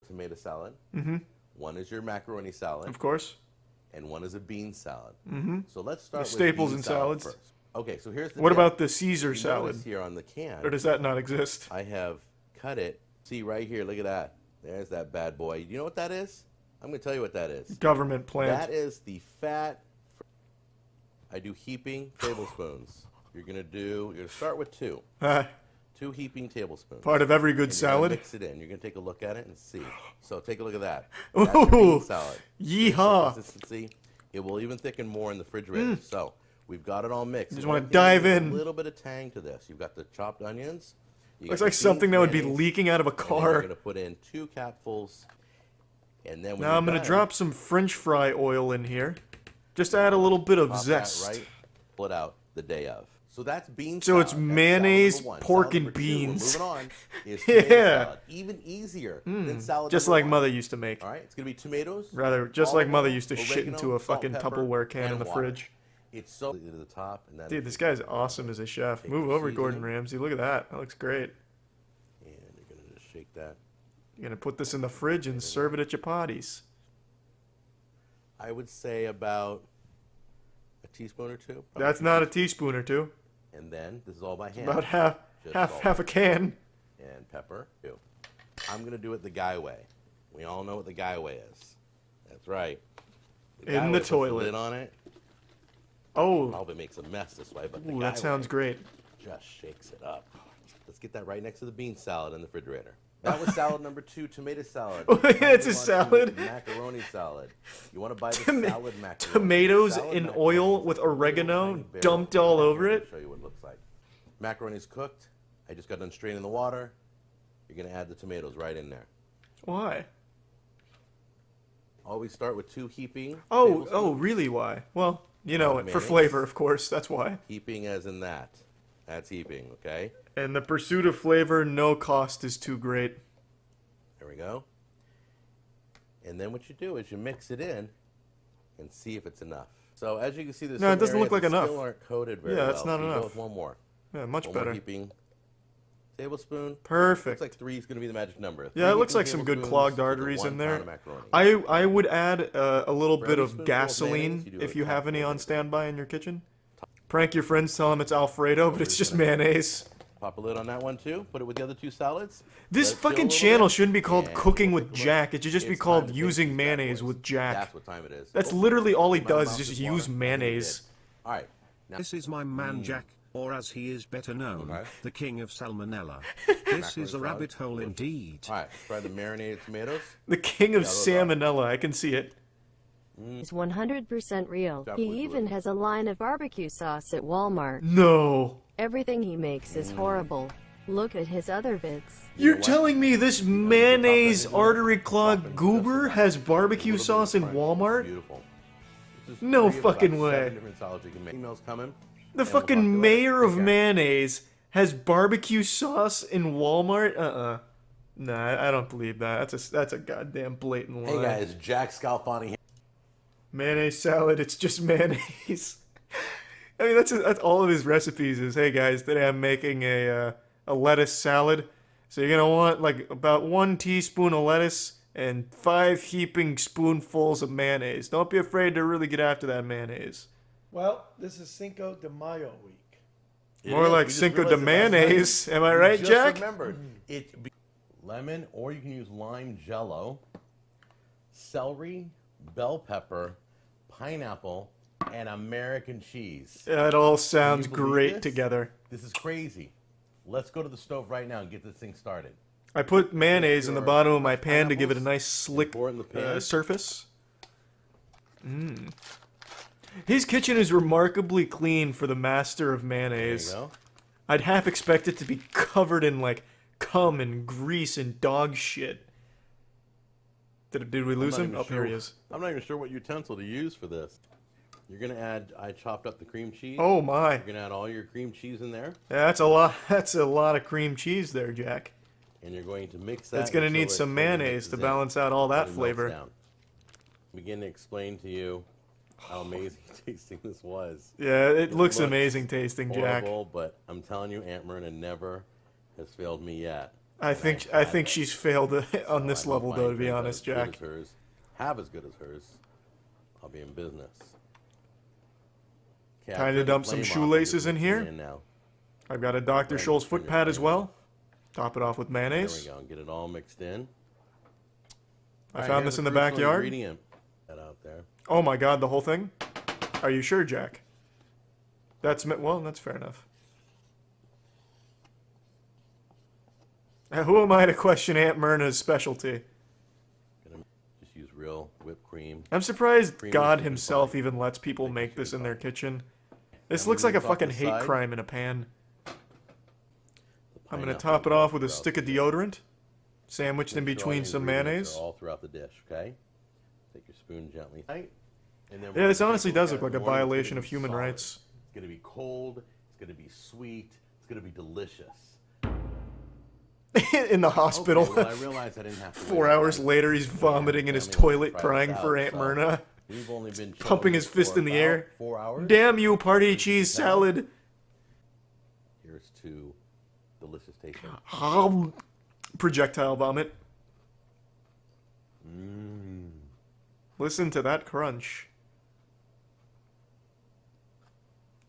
tomato salad. Mm-hmm. One is your macaroni salad. Of course. And one is a bean salad. Mm-hmm. So let's start with staples bean in salad salads. first. Okay, so here's the What tip. about the Caesar You salad? notice here on the can, Or does that not exist? I have cut it. See right here, look at that. There's that bad boy. You know what that is? I'm going to tell you what that is. Government plant. That is the fat. I do heaping tablespoons. You're going to start with 2. 2 heaping tablespoons. Part of every good and you're gonna salad. mix it in. You're going to take a look at it and see. So take a look at that. Ooh, That's your bean salad. yeehaw. Consistency. It will even thicken more in the refrigerator. So we've got it all mixed. Just want to dive in. A little bit of tang to this. You've got the chopped onions. Looks like something that would be mayonnaise, leaking out of a and then car. you're going to put in 2 capfuls. And then when Now I'm going to drop some French fry oil in here. Just to add a little bit of zest. Right, pull it out the day of. So that's bean So salad. it's mayonnaise, pork, Salad and number 2, beans. moving on is Yeah. tomato salad. Even easier than salad Just number like 1. Mother used to make. All right, it's going to be tomatoes. Rather, just like olive Mother oil, used to shit oregano, into a salt, fucking pepper, Tupperware can in and the water. fridge. It's so to the top. And then Dude, this guy's awesome as a chef. Take Move your over, Gordon seasoning. Ramsay. Look at that. That looks great. And you're going to just shake that. You're going to put this in the fridge and serve it at your parties. I would say about a teaspoon or 2. That's not a teaspoon or 2. And then this is all by hand. About half a can. And pepper too. I'm gonna do it the guy way. We all know what the guy way is. That's right. In guy the way puts toilet. lid on it. Oh, All of it makes a mess this way, but the ooh, guy that sounds way great. just shakes it up. Let's get that right next to the bean salad in the refrigerator. That was salad number 2, tomato salad. Oh, yeah, it's a Move on to salad. Macaroni salad. You want to buy the salad macaroni. Tomatoes Salad in macaroni oil is with a little oregano tiny barrel. dumped all over I'll it. show you what it looks like. Macaroni's cooked. I just got done straining the water. You're going to add the tomatoes right in there. Why? Always start with 2 heaping. Oh, tablespoons. really? Why? Well, you know it. For Mayonnaise. flavor, of course. That's why. Heaping as in that. That's heaping, okay? And the pursuit of flavor, no cost is too great. There we go. And then what you do is you mix it in and see if it's enough. So as you can see, there's No, it some doesn't look areas like that enough. still aren't coated very Yeah, well. that's not so you enough. go with one more. Yeah, much One better. more heaping tablespoon. Perfect. Looks like 3 is going to be the magic number. Yeah, it 3 looks heaping like some good tablespoons clogged to the arteries 1 in there. pound of macaroni. I would add a little For bit every of spoonful of gasoline mayonnaise, you do if a you have any cupful on of standby in your kitchen. Prank your friends, tell them it's Alfredo, but it's just mayonnaise. Pop a lid on that one too. Put it with the other 2 salads. This Let it fill a fucking little channel bit, shouldn't be called and Cooking we'll with take a look. Jack. It should just be It's called time to taste Using these bad Mayonnaise boys. with Jack. That's what time it is. That's Oh, literally all he my does mouth is just is watering. use I think he mayonnaise. did. All right. Now, This is my man Jack, or as he is better known, Okay. the king of Salmonella. This is a salad. rabbit hole indeed. all right. Try the marinated tomatoes. The king of Yeah, those are- salmonella, I can see it. Is 100% real. Stop He with even it. has a line of barbecue sauce at Walmart. No. Everything he makes is horrible. Look at his other vids. You're know what? telling me this You know, mayonnaise pop that in there, artery pop clogged it, goober just has a barbecue little bit sauce in of fry. Walmart? Beautiful. This is No 3 of about fucking way. 7 different salads you can make. Emails coming. The and we'll talk to fucking you later. mayor of Take care. mayonnaise has barbecue sauce in Walmart? Nah, I don't believe that. That's a goddamn blatant lie. Hey guys, Jack Scalfani here. Mayonnaise salad, it's just mayonnaise. I mean, that's all of his recipes is, hey guys, today I'm making a lettuce salad. So you're going to want like about 1 teaspoon of lettuce and 5 heaping spoonfuls of mayonnaise. Don't be afraid to really get after that mayonnaise. Well, this is Cinco de Mayo week. It More is. like We just Cinco de realized it last mayonnaise. night. Am I We right, just Jack? remembered. Lemon, or you can use lime jello, celery, bell pepper, pineapple, and American cheese. That all sounds Can you believe great this? together. This is crazy. Let's go to the stove right now and get this thing started. I put mayonnaise in the your bottom of my pan to give it a pineapples nice slick pour it in the pan. surface. His kitchen is remarkably clean for the master of There mayonnaise. you go. I'd half expect it to be covered in like cum and grease and dog shit. Did we lose I'm not him? even Oh, here he sure- is. I'm not even sure what utensil to use for this. You're gonna add. I chopped up the cream cheese. Oh my! You're gonna add all your cream cheese in there, That's a lot. That's a lot of cream chease there, Jack. and you're going to mix that. It's gonna until need it some totally mayonnaise mixes to in. balance out all that It melts flavor. down. Begin to explain to you how amazing tasting this was. Yeah, it looks looks amazing tasting, Jack. Horrible, but I'm telling you, Aunt Myrna never has failed me yet. I think she's failed on this So I level, hope though. my To be drink honest, as good Jack. as hers, have as good as hers. I'll be in business. Okay, Time to dump some shoelaces in here. Now. I've got a Dr. Right, Scholl's turn foot your pad as flame well. Top it off with There we mayonnaise. go. Get it all mixed in. I Alright, found here's this in the crucial backyard. ingredient. That out there. Oh my god, the whole thing? Are you sure, Jack? Well, that's fair enough. Who am I to question Aunt Myrna's specialty? Just use real whipped cream. I'm surprised Cream God is himself fine. even lets people Making make sure this it's in their all- kitchen. This Now looks we like a move off fucking the hate side. crime in a pan. The I'm gonna pineapple top it all off with a throughout stick of the dish. deodorant, sandwiched in Make sure all between your some ingredients mayonnaise. are all throughout the dish, okay? Take your spoon gently. Right? And then Yeah, we're this gonna honestly take a does look look at like a it. One, it's gonna violation be of human solid. rights. It's gonna be cold. It's gonna be sweet. It's gonna be delicious. In the hospital. Okay, well, I realized I didn't have to 4 wait hours all later, he's vomiting in his toilet, crying for Aunt Myrna. We've only been Pumping his chilling fist for in the about air. 4 hours. Damn you, party cheese salad. Here's to delicious tasting. Projectile vomit. Mmm. Listen to that crunch.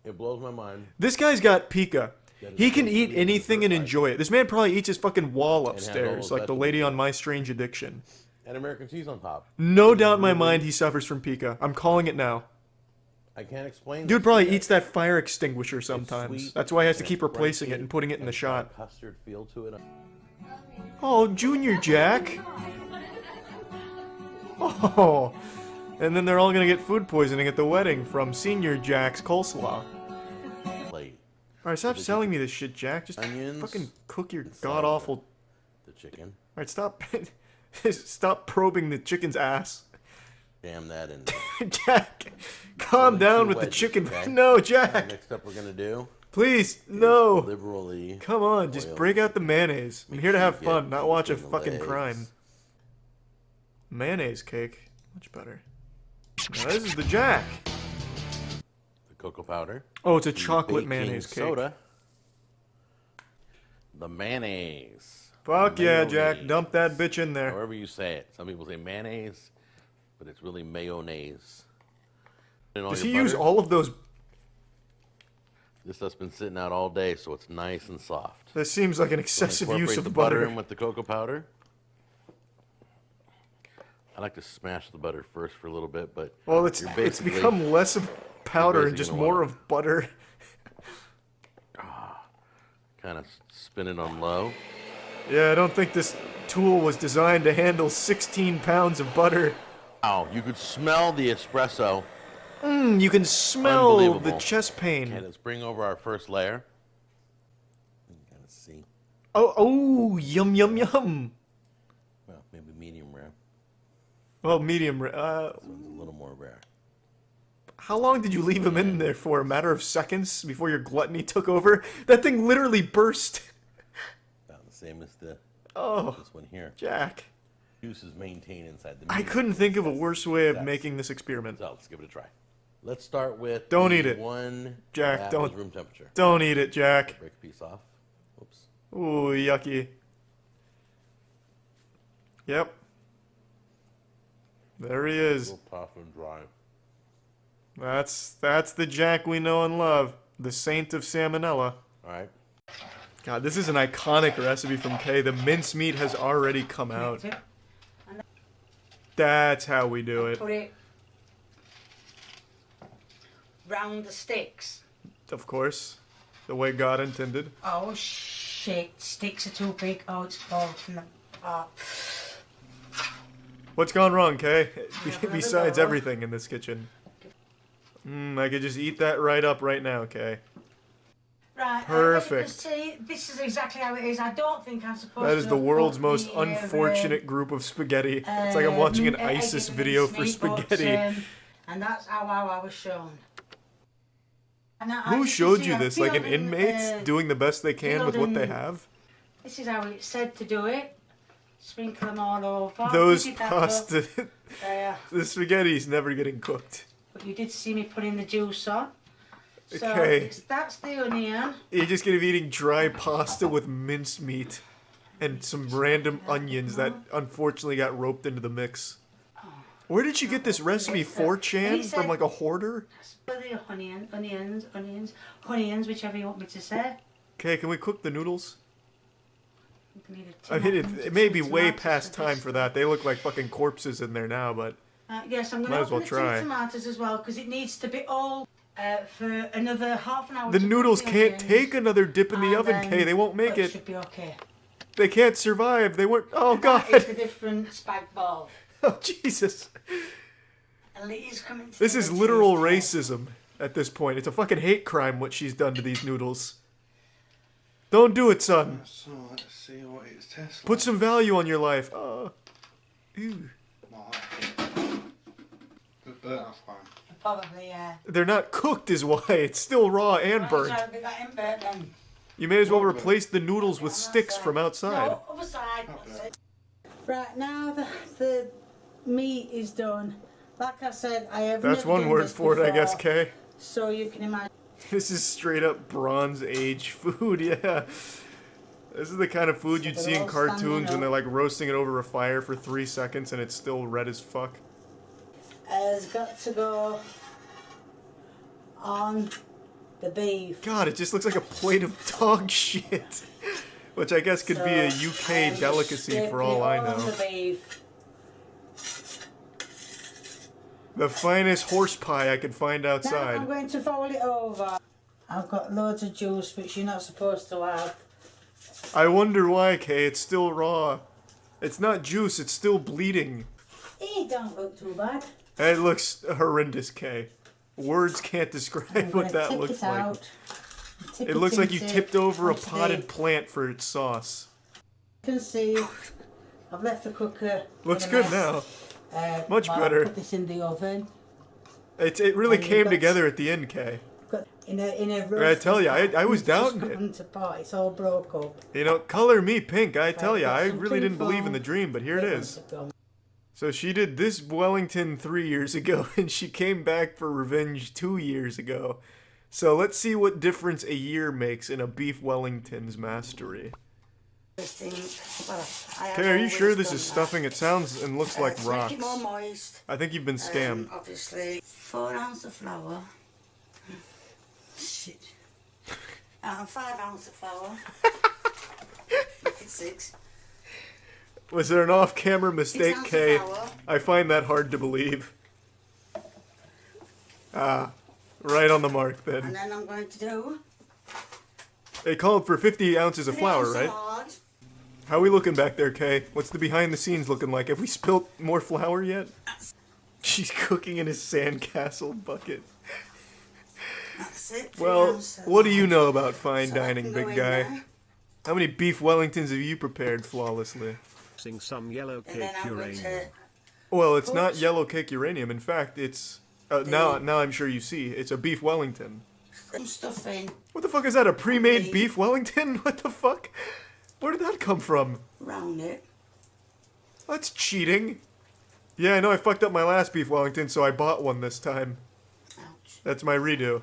It blows my mind. This guy's got pica. He can eat anything and enjoy it. This man probably eats his fucking wall has all upstairs, those like the vegetables lady in on it. My Strange Addiction. And American cheese on top. No doubt in my mind he suffers from pica. I'm calling it now. I can't explain. Dude this probably to you. eats that fire extinguisher sometimes. sweet, That's why he has to and keep it's replacing it crunchy, and putting it in the and it's got a shot. custard feel to it. Oh, Junior Jack. Oh. And then they're all gonna get food poisoning at the wedding from Senior Jack's coleslaw. Plate. Alright, stop selling me this shit, Jack. Just Onions fucking cook your and salad. god-awful... The chicken. Alright, stop... stop probing the chicken's ass. Jam that in there. Jack, calm Only down two with the wedges, chicken. okay? No, And Jack. next up we're gonna do Please, is no. liberally. Come on, just oil. break out the mayonnaise. I'm Make here to sure have you get fun, not watch a between the fucking legs. crime. Mayonnaise cake. Much better. Now, this is the Jack. The cocoa powder. Oh, it's a the chocolate baking mayonnaise cake. soda. The mayonnaise. Fuck yeah, Jack. Mayonnaise. Dump that bitch in there. However you say it. Some people say mayonnaise, but it's really mayonnaise. And all Does your he use butter. all of those? This stuff's been sitting out all day, so it's nice and soft. That seems like an excessive use Incorporate of the butter butter. in with the cocoa powder. I like to smash the butter first for a little bit, but Well, it's you're it's basically- become less of powder and basically just gonna more wanna- of butter. kind of spin it on low. Yeah, I don't think this tool was designed to handle 16 pounds of butter. Wow, you could smell the espresso. You can smell the Unbelievable. chest Okay, pain. let's bring over our first layer. You kind of see. Oh, yum, yum, yum. Well, maybe medium rare. Well, medium. This one's a little more rare. How long did you leave him in there for? A matter of seconds before your gluttony took over? That thing literally burst. About the same as the Oh, this one here. Jack. Juice is maintained inside the I medium. couldn't think of a worse way of Yes. making this experiment. So let's give it a try. Let's start with Don't the eat it. one Jack, that don't- was room temperature. Don't eat it, Jack. Break a piece off. Oops. Ooh, yucky. Yep. There he A is. little tough and dry. That's the Jack we know and love. The saint of salmonella. All right. God, this is an iconic recipe from Kay. The mincemeat has already come out. That's how we do it. Put it round the sticks. Of course. The way God intended. Oh shit, sticks are too big. Oh, it's falling from the... Oh. What's gone wrong, Kay? another Besides go. everything in this kitchen. I could just eat that right up right now, Kay. Right, Perfect. See, this is exactly how it is. I don't think I'm supposed to... That is the world's put most the, unfortunate group of spaghetti. It's like I'm watching an egg ISIS in the video for mincemeat, but, spaghetti. and that's how I was shown. And I Who just showed see you I this? Like an peeled in, inmate doing the best they can with what they peeled in- have? This is how it said to do it. Sprinkle them all over. Those You did that, pasta... look. There. the spaghetti's never getting cooked. But you did see me putting the juice on. So Okay. that's the onion. You're just gonna be eating dry pasta with mincemeat. and some random onions that unfortunately got roped into the mix. Where did you get this recipe? 4chan? From like a hoarder? The onions, whichever you want me to say. Okay, can we cook the noodles? You need a I mean, tomato, it may be some way tomatoes past for time this. for that. They look like fucking corpses in there now, but... Yes, I'm going Might to as well open try. the tomatoes as well, because it needs to be all for another half an hour. The to cook noodles the can't onions, take another dip in the and oven, then- Kay. They won't make but it. Should be okay. They can't survive. They weren't... Oh, That is God. the different spag ball. Oh, Jesus. And Lee's coming to This the is literal Tuesday. racism at this point. It's a fucking hate crime what she's done to these noodles. Don't do it, son. So let's see what it tastes like. Put some value on your life. Oh. Ew. Good burnt off one. Probably, yeah. They're not cooked is why. It's still raw and burnt. You may as well replace the noodles with sticks from outside. No, other side. Right, now the meat is done. Like I said, I have That's never one done word this for it, I guess, before, Kay. So you can imagine. This is straight up Bronze Age food, yeah. This is the kind of food you'd see in cartoons when they're like roasting it over a fire for 3 seconds and it's still red as fuck. Has got to go on the beef. God, it just looks like a plate of dog shit. Which I guess could be a UK delicacy for all I know. The beef. The finest horse pie I could find Now I'm outside. going to fold it over. I've got loads of juice which you're not supposed to have. I wonder why, Kay. It's still raw. It's not juice, it's still bleeding. It don't look too bad. It looks horrendous, Kay. Words can't I'm describe gonna what that tip looks it like. out. Tip It looks like you into- tipped over a onto the- potted plant for its sauce. You can see I've left the cooker. Looks in a good mess. now. Much Well, better. Put this in the oven. It really And you've came got- together at the end, Kay. Got in a I tell ya, I was It's just doubting it. gone to pot. It's all broke up. You know, color me pink, I tell ya. got I some really didn't tin believe in foil. the dream, but here it It is. must have gone. So she did this Wellington 3 years ago, and she came back for revenge 2 years ago. So let's see what difference a year makes in a beef Wellington's mastery. Okay, are you sure this is stuffing? It sounds and looks like To rocks. make it more moist. I think you've been scammed. Obviously, 4 ounces of flour. Shit. 5 ounces of flour. Make it 6. Was there an off-camera mistake, 6 ounces Kay? of flour. I find that hard to believe. Ah, right on the mark then. And then I'm going to do They called for 50 ounces of 3 flour, ounces right? lard. How are we looking back there, Kay? What's the behind the scenes looking like? Have we spilt more flour yet? She's cooking in a sandcastle bucket. That's it. 3 Well, ounces of what do you lard. know about fine So that dining, can go big in guy? there. How many beef Wellingtons have you prepared flawlessly? Sing some yellow And then cake I'm going uranium. to Well, it's not Put- yellow cake uranium. In fact, it's now I'm sure you see. It's a beef Wellington. put some stuff in, What the fuck is that? A pre-made Beef. beef Wellington? What the fuck? Where did that come from? round it. That's cheating. Yeah, I know I fucked up my last beef Wellington, so I bought one this time. Ouch. That's my redo.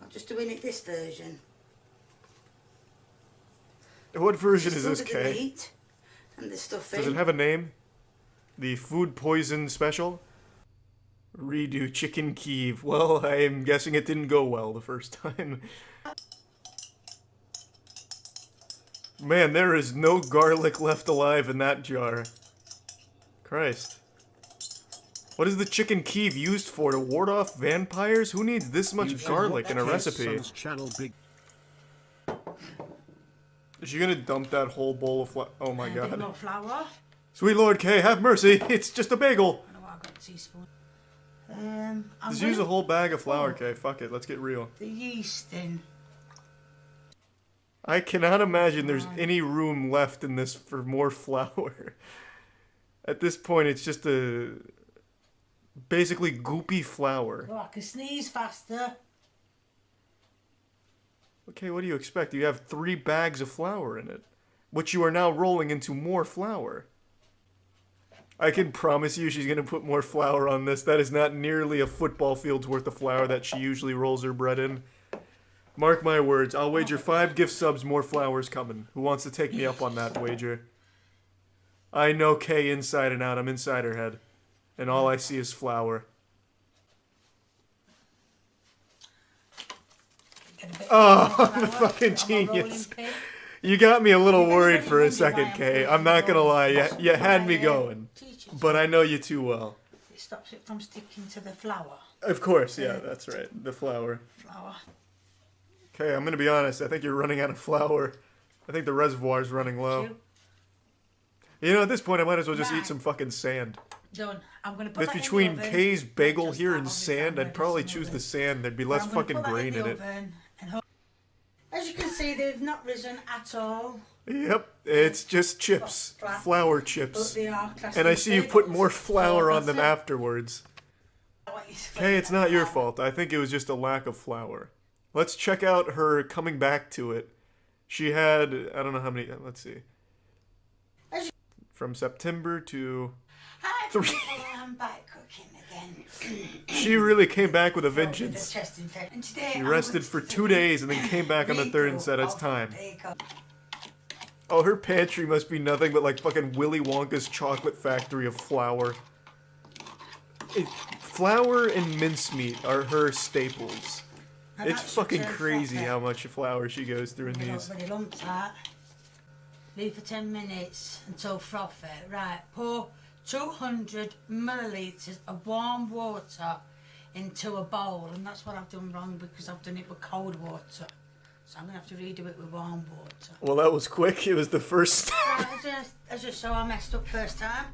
I'm just doing it this version. What version is Just this, under the Kay? meat and the stuff Does in. it have a name? The food poison special? Redo chicken Kiev. Well, I am guessing it didn't go well the first time. Man, there is no garlic left alive in that jar. Christ. What is the chicken Kiev used for? To ward off vampires? Who needs this You much should garlic in a watch his recipe? son's channel big Is she gonna dump that whole bowl of flour? Oh my A bit god. more flour. Sweet Lord Kay, have mercy! It's just a bagel! I know what I've got a teaspoon. I'm Just gonna use a whole bag of flour, Oh. Kay. Fuck it, let's get real. put the yeast in. I cannot imagine there's any room left in this for more flour. At this point, it's just a basically goopy flour. Oh, I can sneeze faster. Okay, what do you expect? You have 3 bags of flour in it, which you are now rolling into more flour. I can promise you she's going to put more flour on this. That is not nearly a football field's worth of flour that she usually rolls her bread in. Mark my words, I'll wager 5 gift subs, more flour's coming. Who wants to take me up on that wager? I know Kay inside and out. I'm inside her head. And all I see is flour. Oh, I'm a fucking genius. You got me a little worried for a second, Kay. I'm not gonna lie, you had me going. But I know you too well. It stops it from sticking to the flour. Of course, yeah, that's right. The flour. Okay, I'm gonna be honest. I think you're running out of flour. I think the reservoir's running low. You know, at this point, I might as well just eat some fucking sand. Done. I'm gonna put If that between in the oven. Kay's bagel Just here that and on the sand, sand, I'd probably just choose in the the sand. There'd be less I'm gonna fucking put that grain in the it. oven and as you can see, they've not risen at all. Yep, it's just chips. Flour But chips. they are classed And I as see you put bagels. more flour So on them that's it. afterwards. Okay, it's not your fault. I think it was just a lack of flour. Let's check out her coming back to it. She had, I don't know how many, let's see. From September to... Hi, 3. people, I'm back cooking again. She really came back with a With a vengeance. chest infection. And today She I'm rested going for to 2 days and then came back on the 3rd and said it's of time. bagel. Oh, her pantry must be nothing but like fucking Willy Wonka's chocolate factory of flour. Flour and mincemeat are her staples. And It's that should fucking turn crazy frothy. how much flour she goes through in Get these. over the lumps out. Leave for 10 minutes until frothy. Right, pour 200 millilitres of warm water into a bowl. And that's what I've done wrong because I've done it with cold water. So I'm going to have to redo it with warm water. Well, that was quick. It was the first. Right, I just saw I messed up first time.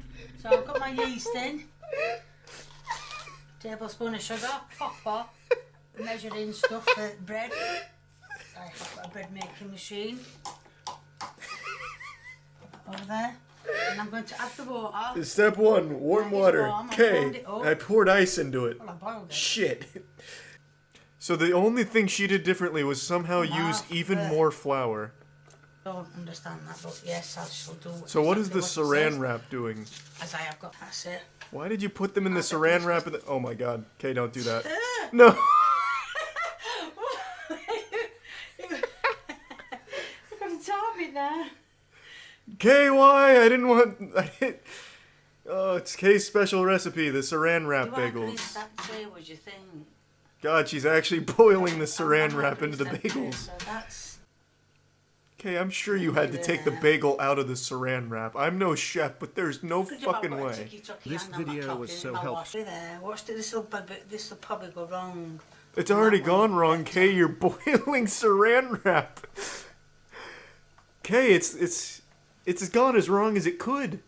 So I've got my yeast in. Tablespoon of sugar, pepper, measuring stuff for bread. I've got a bread making machine. Over there. And I'm going to add the water. Step 1, warm It's water. warm, I Okay, warmed it up. I poured ice into it. Well, I boiled it. Shit. So the only thing she did differently was somehow use even more flour. Don't understand that, but yes, I shall do. So what is the exactly what it saran says, wrap doing? As I have got, that's it. Why did you put them in the saran wrap? Oh my god. Okay, don't do that. No. You've got to tell me now. KY, I didn't want... Oh, it's Kay's special recipe, the saran wrap Do I put bagels. exactly what you think? God, she's actually boiling the saran wrap into the bagels. So that's... Okay, I'm sure you had to take the bagel out of the saran wrap. I'm no chef, but there's no Could you not fucking put a way. ticky-tacky This hand on my video was coffee so and I'll helpful. wash it there. Watch this will probably go wrong. It's already gone wrong, Kay. You're boiling saran wrap. Kay, it's as gone as wrong as it could.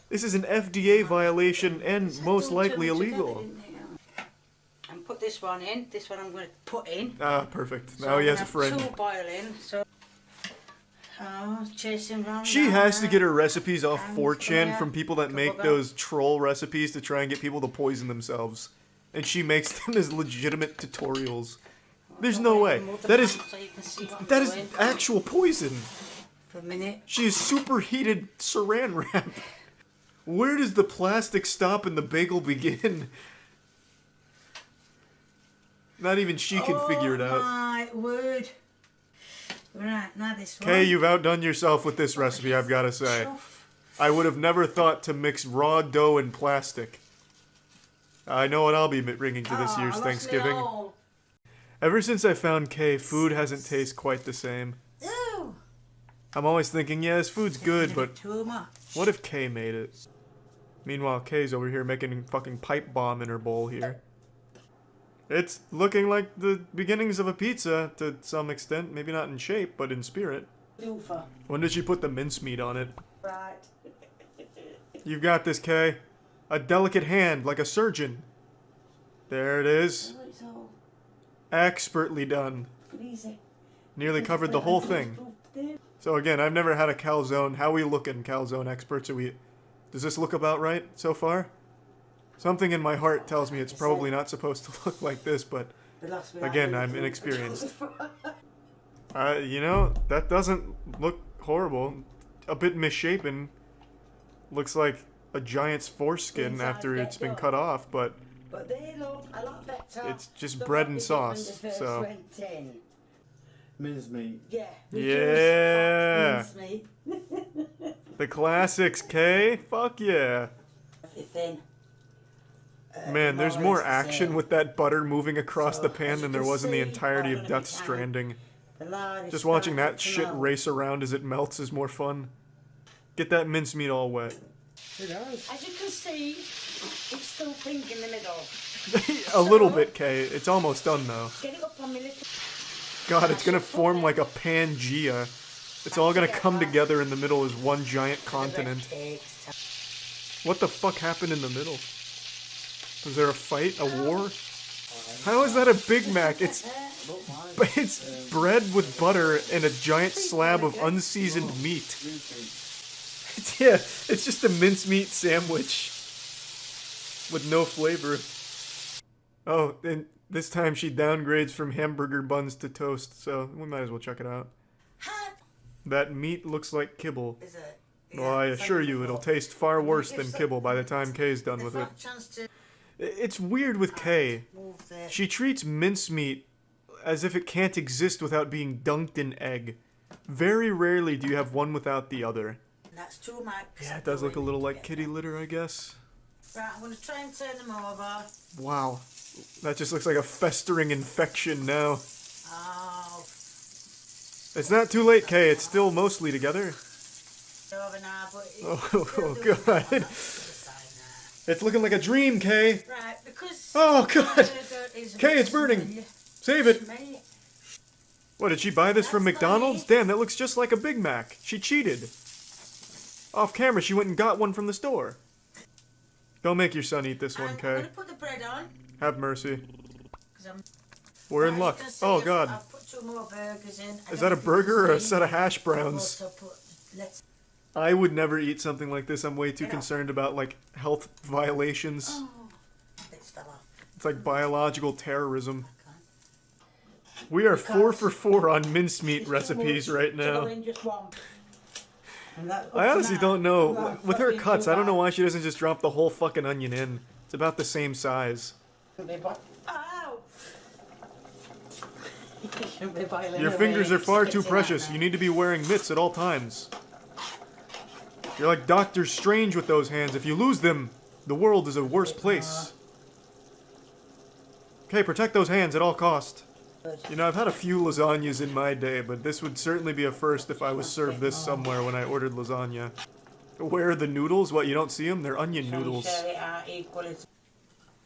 This is an FDA violation and most likely illegal. And put this one in. This one I'm going to put in. Ah, perfect. So Now he I'm has a gonna have friend. two boiling. So, chasing round. She has to get her recipes off And 4chan yeah, from people that make couple those troll recipes to try and get people to poison themselves. And she makes them as legitimate tutorials. There's no way. That is actual poison. For a minute. She is superheated saran wrap. Where does the plastic stop and the bagel begin? Not even she can figure it out. My word. Right, now this one. Kay, you've outdone yourself with this recipe, I've got to say. I would have never thought to mix raw dough and plastic. I know what I'll be bringing to this year's Thanksgiving. Ever since I found Kay, food hasn't tasted quite the same. Ew. I'm always thinking, yeah, this food's good, but Too much. what if Kay made it? Meanwhile, Kay's over here making a fucking pipe bomb in her bowl here. It's looking like the beginnings of a pizza to some extent. Maybe not in shape, but in spirit. Doofer. When did she put the mincemeat on it? Right. You've got this, Kay. A delicate hand, like a surgeon. There it is. Oh, it's all Expertly done. easy. Nearly covered the whole thing. So again, I've never had a calzone. How we looking, calzone experts? Does this look about right so far? Something in my heart tells me it's probably not supposed to look like this, but again, I'm inexperienced. You know, that doesn't look horrible. A bit misshapen. Looks like a giant's foreskin after it's been cut off, but But they look a lot better. it's just bread and sauce, so Mincemeat. Yeah. Yeah. Mincemeat. The classics, Kay. Fuck yeah. Thin. Man, there's more or more less the action same. with that butter moving across the So, pan as than you there can was in the see, entirety I'm of gonna Death be tiny. Stranding. The lard is Just watching starting that to shit melt. race around as it melts is more fun. Get that mincemeat all wet. It does. As you can see, it's still pink in the middle. A little bit, Kay. It's almost done though. Get it up on my little... God, it's gonna form like a Pangea. It's all gonna come together in the middle as one giant continent. What the fuck happened in the middle? Was there a fight? A war? How is that a Big Mac? It's bread with butter and a giant slab of unseasoned meat. Yeah, it's just a mincemeat sandwich with no flavor. Oh, and this time she downgrades from hamburger buns to toast, so we might as well check it out. That meat looks like Kibble. Is it? Well, I assure you, it'll taste far worse than Kibble by the time Kay's done with it. It's weird with Kay. She treats mincemeat as if it can't exist without being dunked in egg. Very rarely do you have one without the other. That's 2 marks. Yeah, it does look a little like kitty litter, I guess. Right, I'm going to try and turn them over. Wow. That just looks like a festering infection now. Oh, It's not too late, Kay. It's still mostly together. over now, but it's Oh, still doing God. well. That's the side It's looking like a dream, Kay. now. Right, because... Oh, God. burger is a Kay, bit it's burning. smelly. Save it. Smelly. What, did she buy this from That's McDonald's? funny. Damn, that looks just like a Big Mac. She cheated. Off camera, she went and got one from the store. Don't make your son eat this one, I'm Kay. going to put the bread on. Have mercy. 'Cause I'm... We're in Right, luck. you can see Oh, I've- God. I've put 2 more burgers in. I Is don't that a think burger or a it's set of hash I've browns? also put... Let's... I would never eat something like this. I'm way too Yeah. concerned about, like, health violations. Oh, it's fell off. It's like biological terrorism. We are 4 for 4 on mincemeat recipes right now. I honestly don't know. With her cuts, I don't know why she doesn't just drop the whole fucking onion in. It's about the same size. Ow! Your fingers are far too precious. You need to be wearing mitts at all times. You're like Doctor Strange with those hands. If you lose them, the world is a worse place. Okay, protect those hands at all cost. You know, I've had a few lasagnas in my day, but this would certainly be a first if I was served this somewhere when I ordered lasagna. Where are the noodles? What, you don't see them? They're onion noodles.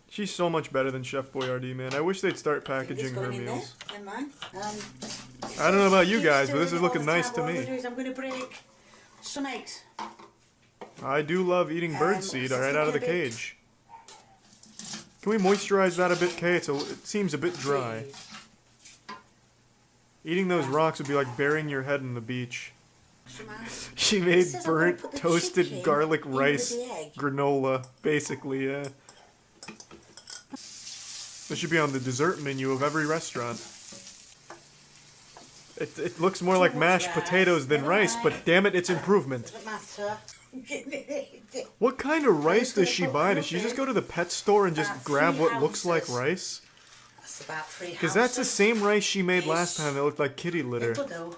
She's so much better than Chef Boyardee, man. I wish they'd start packaging her meals. I don't know about you guys, but this is looking nice to me. I'm going to break some eggs. I do love eating birdseed right out of the cage. Can we moisturize that a bit, Kay? It seems a bit dry. Eating those rocks would be like burying your head in the beach. She made burnt, toasted garlic rice granola, basically, yeah. This should be on the dessert menu of every restaurant. It looks more like mashed potatoes than rice, but damn it, it's improvement. Doesn't matter. What kind of rice does she buy? Does she just go to the pet store and just grab what looks like rice? That's about 3 Because that's the same rice she made last time that looked like kitty litter. It'll do.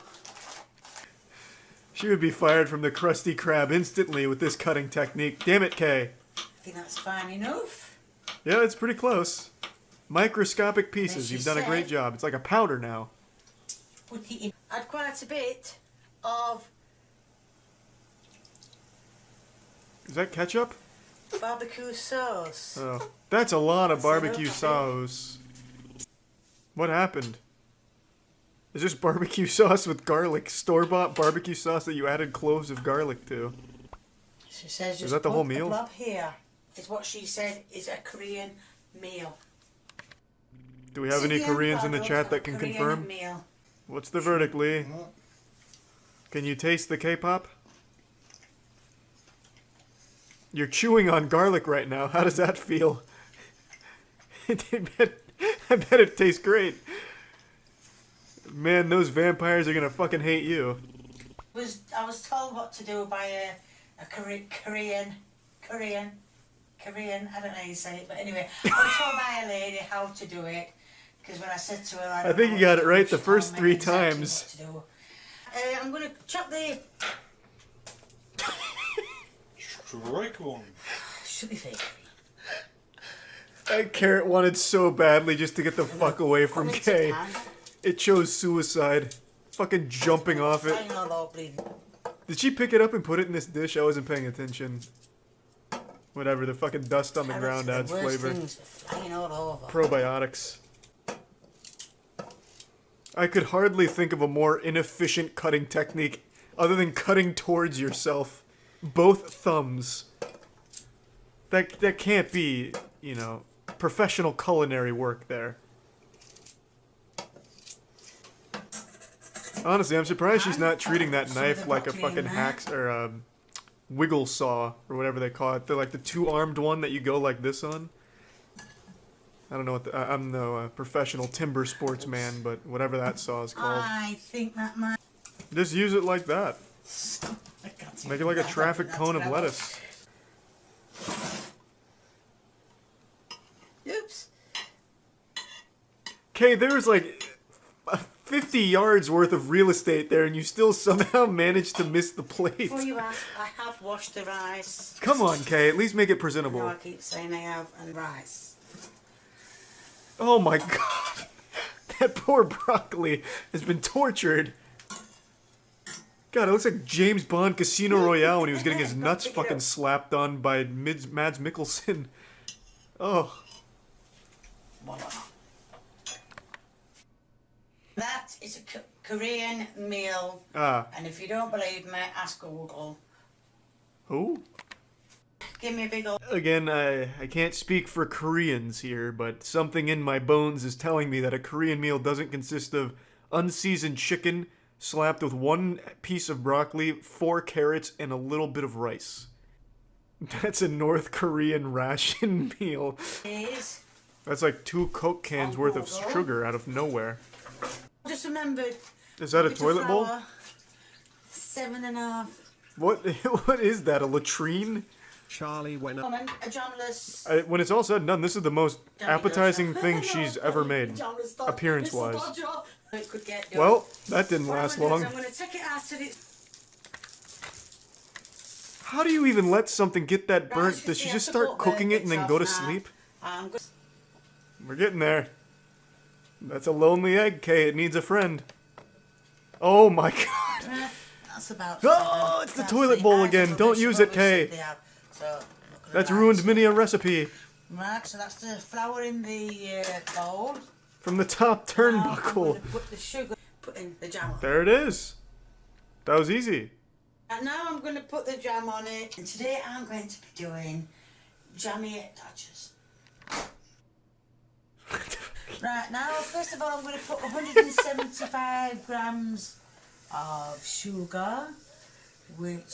She would be fired from the Krusty Krab instantly with this cutting technique. Damn it, Kay. I think that's fine enough. Yeah, it's pretty close. Microscopic pieces. Then she You've done a great said- job. It's like a powder now. Put it in. Add quite a bit of Is that ketchup? barbecue sauce. Oh, that's a lot of That's it, barbecue okay. sauce. What happened? It's just barbecue sauce with garlic. Store-bought barbecue sauce that you added cloves of garlic to. She says just that the put whole meal? A blob here. It's what she said is a Korean meal. Do we have any Koreans in the chat that can Korean confirm? Meal. What's the verdict, Lee? Can you taste the K-pop? You're chewing on garlic right now. How does that feel? I bet it tastes great. Man, those vampires are gonna fucking hate you. I was told what to do by a Korean. I don't know how you say it, but anyway, I was told by a lady how to do it. Because when I said to her, I think you got it right the first 3 times. I'm going to chop the... Strike one. Should be fake. That carrot wanted so badly just to get the fuck away from Kay. It chose suicide. Fucking jumping off it. Did she pick it up and put it in this dish? I wasn't paying attention. Whatever, the fucking dust on the ground adds flavor. Probiotics. I could hardly think of a more inefficient cutting technique other than cutting towards yourself. Both thumbs. That can't be, you know, professional culinary work there. Honestly, I'm surprised she's not treating that knife like a fucking wiggle saw, or whatever they call it. They're like the 2-armed one that you go like this on. I don't know what I'm no professional timber sportsman, but whatever that saw is called. I think that might... Just use it like that. Make it like a traffic cone of lettuce. Oops. Okay, there's like 50 yards worth of real estate there, and you still somehow managed to miss the plate. Before you ask, I have washed the rice. Come on, Kay, at least make it No, presentable. I keep saying I have, and rice. Oh my god. That poor broccoli has been tortured. God, it looks like James Bond Casino Royale when he was getting his nuts fucking slapped on by Mads Mikkelsen. Oh. Voila. That is a Korean meal. And if you don't believe me, ask Google. Who? Give me a big old... Again, I can't speak for Koreans here, but something in my bones is telling me that a Korean meal doesn't consist of unseasoned chicken slapped with 1 piece of broccoli, 4 carrots, and a little bit of rice. That's a North Korean ration meal. That's like 2 Coke cans worth of sugar out of nowhere. Just remembered. Is that a toilet bowl? 7.5. What is that, a latrine? Charlie went up. A Johnless. When it's all said and done, this is the most appetizing thing she's ever made, appearance-wise. Well, that didn't last long. I'm going to take it out of it. How do you even let something get that burnt? Does she just start cooking it and then go to sleep? We're getting there. That's a lonely egg, Kay. It needs a friend. Oh my god. That's about... Oh, it's the toilet bowl again. Don't use it, Kay. That's ruined many a recipe. Right, so that's the flour in the bowl. From the top turnbuckle. Put the sugar, put in the jam on. There it is. That was easy. And now I'm going to put the jam on it. And today I'm going to be doing jammy egg dodgers. Right, now first of all I'm going to put 175 grams of sugar, which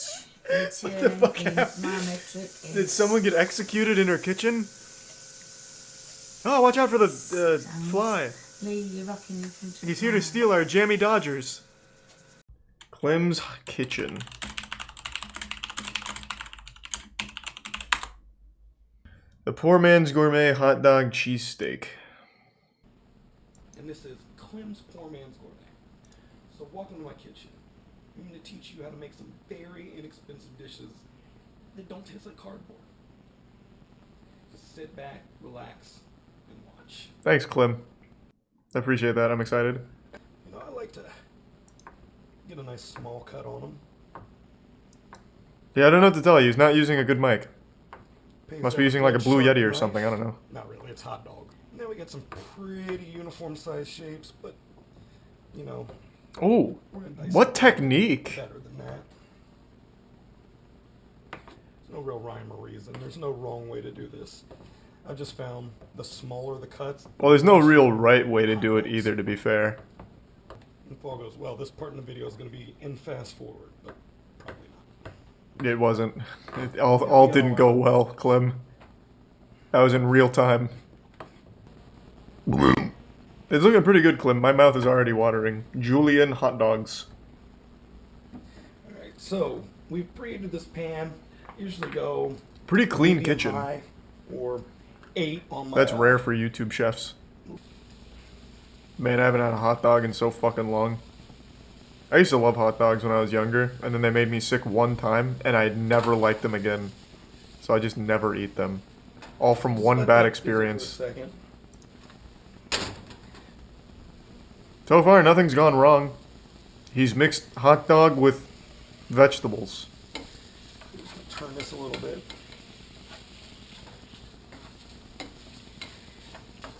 in turn is my metric. Did someone get executed in her kitchen? Oh, watch out for the fly. Lee, you're rocking in front of He's here to steal our jammy Dodgers. Clem's kitchen. The poor man's gourmet hot dog cheesesteak. And this is Clem's Poor Man's Gourmet. So welcome to my kitchen. I'm going to teach you how to make some very inexpensive dishes that don't taste like cardboard. Just sit back, relax, and watch. Thanks, Clem. I appreciate that. I'm excited. You know, I like to get a nice small cut on them. Yeah, I don't know what to tell you. He's not using a good mic. Pays Must be off using like a good Blue sharp Yeti or knife. something. I don't know. Not really. It's hot dog. Now we got some pretty uniform sized shapes, but you know. Oh, what technique! Better than that. There's no real rhyme or reason. There's no wrong way to do this. I just found the smaller the cuts. Well, there's no real right way to do it either, to be fair. If all goes well, this part in the video is going to be in fast forward, but probably not. It wasn't. It all didn't go well, Clem. That was in real time. It's looking pretty good, Clem. My mouth is already watering. Julian hot dogs. Alright, so we've preheated this pan. Usually go Pretty clean medium kitchen. 5 or 8 on my... That's rare for YouTube chefs. Man, I haven't had a hot dog in so fucking long. I used to love hot dogs when I was younger, and then they made me sick one time, and I never liked them again. So I just never eat them. All from one Let bad that experience. visit for a second. So far, nothing's gone wrong. He's mixed hot dog with vegetables. Just turn this a little bit.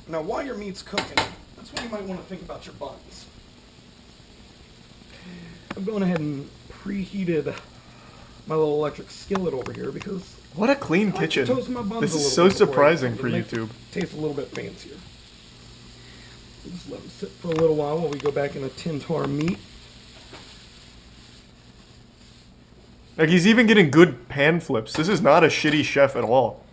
Now, while your meat's cooking, that's when you might want to think about your buns. I'm going ahead and preheated my little electric skillet over here because What a clean I like to kitchen. toast my buns This a is little so bit before I surprising eat for them. They YouTube. Taste a little bit fancier. Just let them sit for a little while we go back and attend to our meat. Like, he's even getting good pan flips. This is not a shitty chef at all.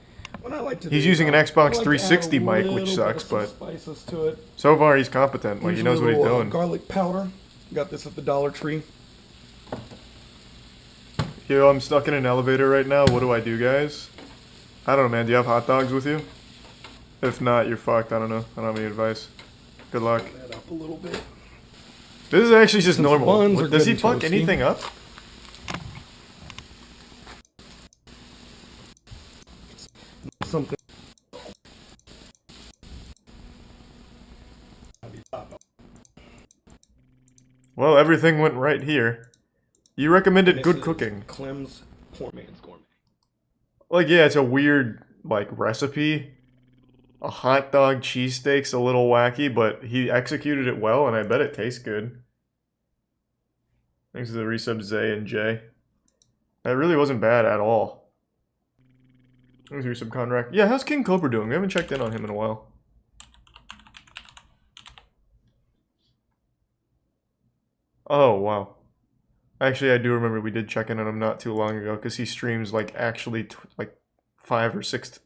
What I like to He's do, using an I Xbox like to add 360 a mic, little which bit sucks, of some but spices to it. so far he's competent. Like, he knows what he's Usually a little, doing. Garlic powder. Got this at the Dollar Tree. Yo, I'm stuck in an elevator right now. What do I do, guys? I don't know, man. Do you have hot dogs with you? If not, you're fucked. I don't know. I don't have any advice. Good luck. Turn that up a little bit. This is actually just Since normal. buns are Does good he and fuck toasty. anything up? Something. Well, everything went right here. You recommended This good is clem's Poor Man's Gourmet. Like, yeah, it's a weird, like, recipe. A hot dog cheesesteak's a little wacky, but he executed it well, and I bet it tastes good. Thanks to the resub Zay and Jay. That really wasn't bad at all. Thanks to resub Conrack. Yeah, how's King Cobra doing? We haven't checked in on him in a while. Oh, wow. Actually, I do remember we did check in on him not too long ago, because he streams, like, actually, like, 5 or 6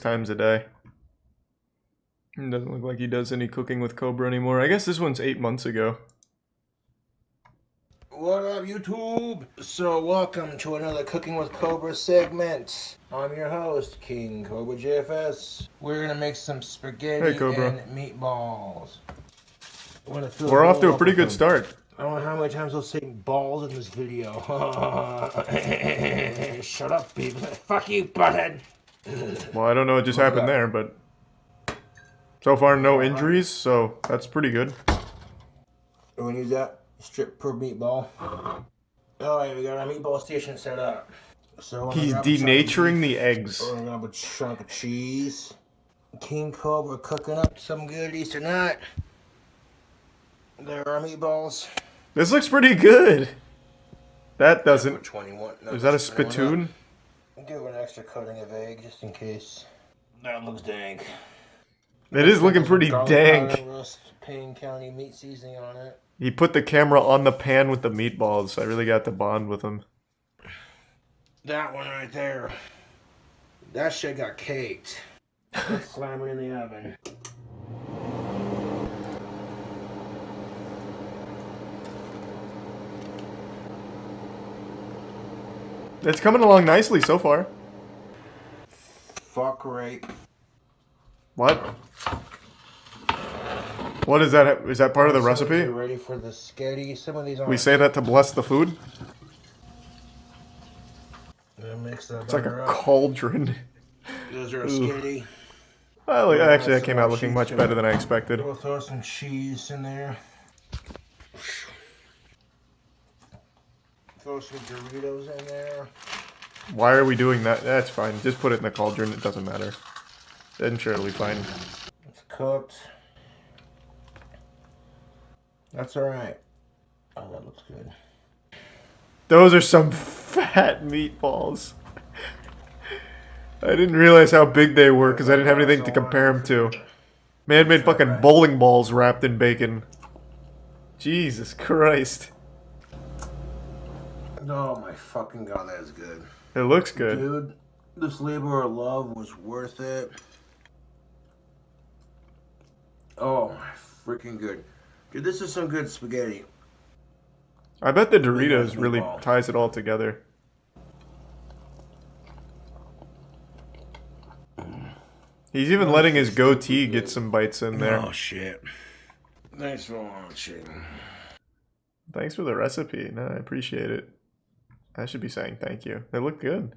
times a day. It doesn't look like he does any cooking with Cobra anymore. I guess this one's 8 months ago. What up, YouTube? So, welcome to another Cooking with Cobra segment. I'm your host, King Cobra JFS. We're gonna make some spaghetti Hey, Cobra. and meatballs. We're off to a pretty good start. I don't know how many times I'll say balls in this video. Shut up, people. Fuck you, butthead. Well, I don't know what just happened there, but so far no injuries, so that's pretty good. We're gonna use that strip per meatball. Alright, we got our meatball station set up. So He's denaturing the eggs. We're gonna grab a chunk of cheese. King Cobra cooking up some goodies tonight. There are meatballs. This looks pretty good. That doesn't... 21. No, Is that a 21 spittoon? up. Do an extra coating of egg just in case. That looks dank. It is looking pretty Garlic dank. powder, Rust Payne County meat seasoning on it. He put the camera on the pan with the meatballs. I really got to bond with him. That one right there. That shit got caked. Let's slam it in the oven. It's coming along nicely so far. Fuck rape. What? What is that? Is that part of the recipe? You ready for the sketty? Some of these aren't. We say that to bless the food? Gonna mix that It's like butter a up. cauldron. Those are a sketty. Well, actually, that came out looking much better than I expected. We'll throw some cheese in there. Throw some Doritos in there. Why are we doing that? That's fine. Just put it in the cauldron. It doesn't matter. I'm sure it'll be fine. It's cooked. That's alright. Oh, that looks good. Those are some fat meatballs. I didn't realize how big they were because I didn't have anything to compare them to. Man made fucking bowling balls wrapped in bacon. Jesus Christ. Oh my fucking god, that is good. It looks good. Dude, this labor of love was worth it. Oh my freaking good. Dude, this is some good spaghetti. I bet the Doritos really ties it all together. He's even letting his goatee get some bites in there. Oh shit. Thanks for watching. Thanks for the recipe. No, I appreciate it. I should be saying thank you. They look good.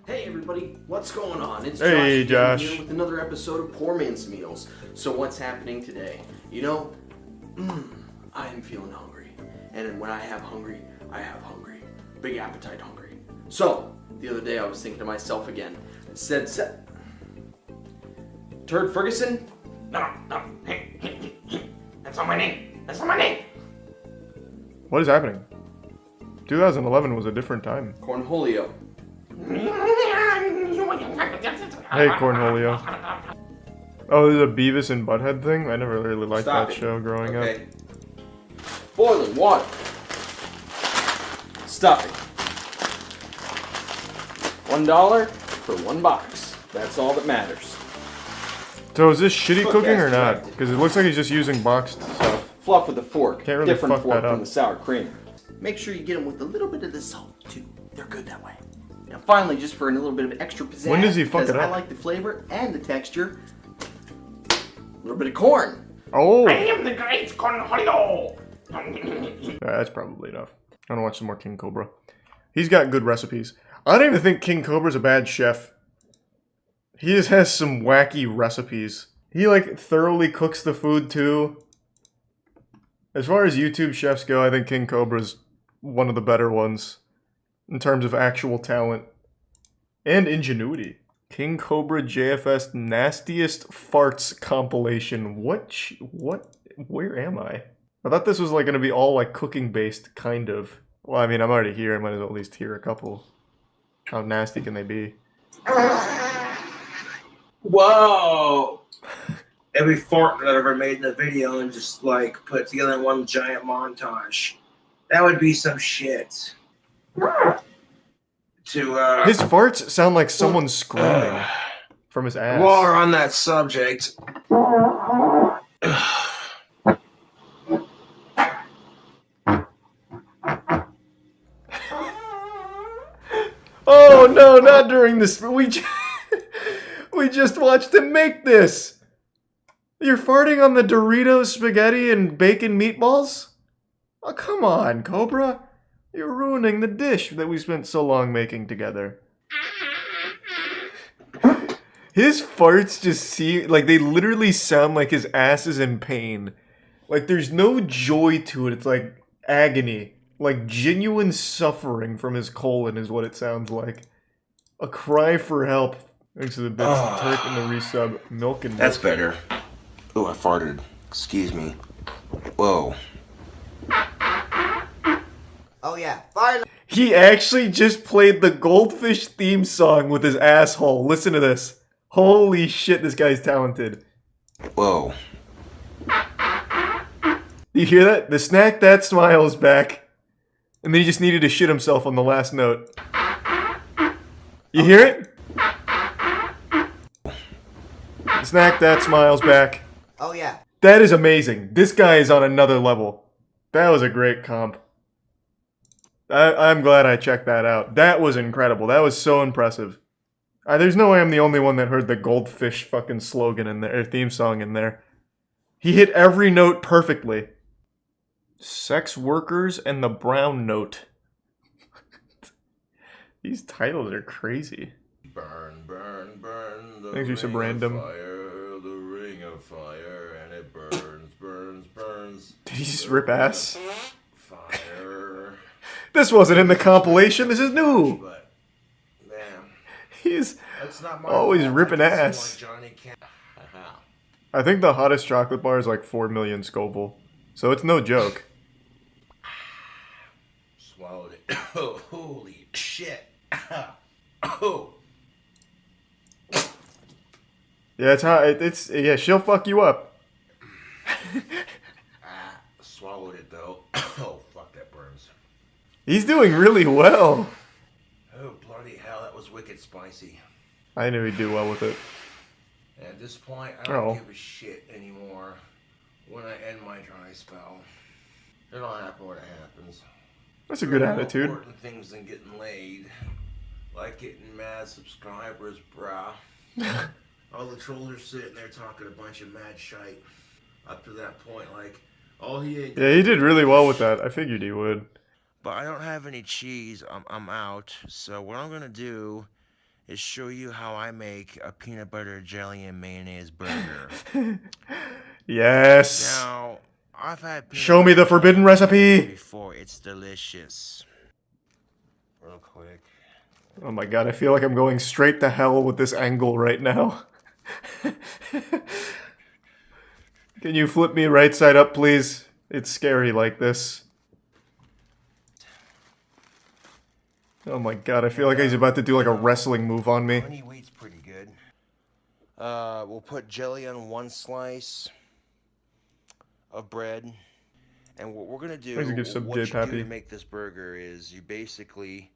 Hey everybody, what's going on? It's Hey, Josh Josh. here with another episode of Poor Man's Meals. So what's happening today? You know, I am feeling hungry. And when I have hungry. Big appetite hungry. So, the other day I was thinking to myself again. Said, Turd Ferguson? No. That's not my name. What is happening? 2011 was a different time. Cornholio. Hey, Cornholio. Oh, this is a Beavis and Butthead thing? I never really liked Stop that it. show growing up. Boiling water. Stuffing. $1 for one box. That's all that matters. So is this shitty Cook cooking as or not? directed. Because it looks like he's just using boxed stuff. Fluff with a fork. Can't really Different fuck fork that up. from the sour cream. Make sure you get them with a little bit of the salt too. They're good that way. Now finally, just for a little bit of extra pizzazz, When does he fuck because it I up? like the flavor and the texture. A little bit of corn. Oh! I am the great Cornholio. That's probably enough. I want to watch some more King Cobra. He's got good recipes. I don't even think King Cobra's a bad chef. He just has some wacky recipes. He, like, thoroughly cooks the food, too. As far as YouTube chefs go, I think King Cobra's one of the better ones. In terms of actual talent. And ingenuity. King Cobra JFS Nastiest Farts Compilation. What? Where am I? I thought this was, like, gonna be all, like, cooking-based, kind of. Well, I mean, I'm already here. I might as well at least hear a couple. How nasty can they be? Whoa! Every fart that I've ever made in a video and just like put together in one giant montage. That would be some shit. His farts sound like someone screaming from his ass. While we're on that subject. Oh no, not during this. We just watched him make this. You're farting on the Doritos spaghetti and bacon meatballs? Oh, come on, Cobra. You're ruining the dish that we spent so long making together. His farts just seem like they literally sound like his ass is in pain. Like there's no joy to it. It's like agony. Like genuine suffering from his colon is what it sounds like. A cry for help. Thanks to the bits, Turk and the resub, milk and That's better. Oh, I farted. Excuse me. Whoa. Oh yeah, fire! He actually just played the Goldfish theme song with his asshole. Listen to this. Holy shit, this guy's talented. Whoa. Do you hear that? The snack that smile is back. And then he just needed to shit himself on the last note. You hear it? The snack that smile's back. Oh yeah. That is amazing. This guy is on another level. That was a great comp. I'm glad I checked that out. That was incredible. That was so impressive. There's no way I'm the only one that heard the Goldfish fucking slogan in there, or theme song in there. He hit every note perfectly. Sex workers and the brown note. These titles are crazy. Burn, burn, burn. The Thanks for some ring of random. Fire, the ring of fire, and it burns, burns, burns. Did he just rip ass? Fire. This wasn't in the compilation. This is new. But, man. He's That's not my always fault. ripping I can ass. see why Johnny can't- I think the hottest chocolate bar is like 4 million Scoville. So it's no joke. Swallowed it. Oh, holy shit. Oh. Yeah, it's how it's yeah, she'll fuck you up. Swallowed it though. Oh, fuck, that burns. He's doing really well. Oh, bloody hell, that was wicked spicy. I knew he'd do well with it. At this point, I don't Oh. give a shit anymore. When I end my dry spell, it'll happen when it happens. That's a good There are more attitude. important things than getting laid. Like getting mad subscribers, brah. all the trolls are sitting there talking a bunch of mad shite. Up to that point, like, all he ate. Yeah, he did really well with that. I figured he would. But I don't have any cheese. I'm out. So what I'm gonna do is show you how I make a peanut butter jelly and mayonnaise burger. Yes. Now, I've had peanut Show me the butter forbidden recipe. before. It's delicious. Real quick. Oh my god, I feel like I'm going straight to hell with this angle right now. Can you flip me right side up, please? It's scary like this. Oh my god, I feel like he's about to do like a wrestling move on me. Honey wheat's pretty good. We'll put jelly on one slice of bread. And what we're gonna do, Thanks to give some what you J do Pappy. to make this burger is you basically,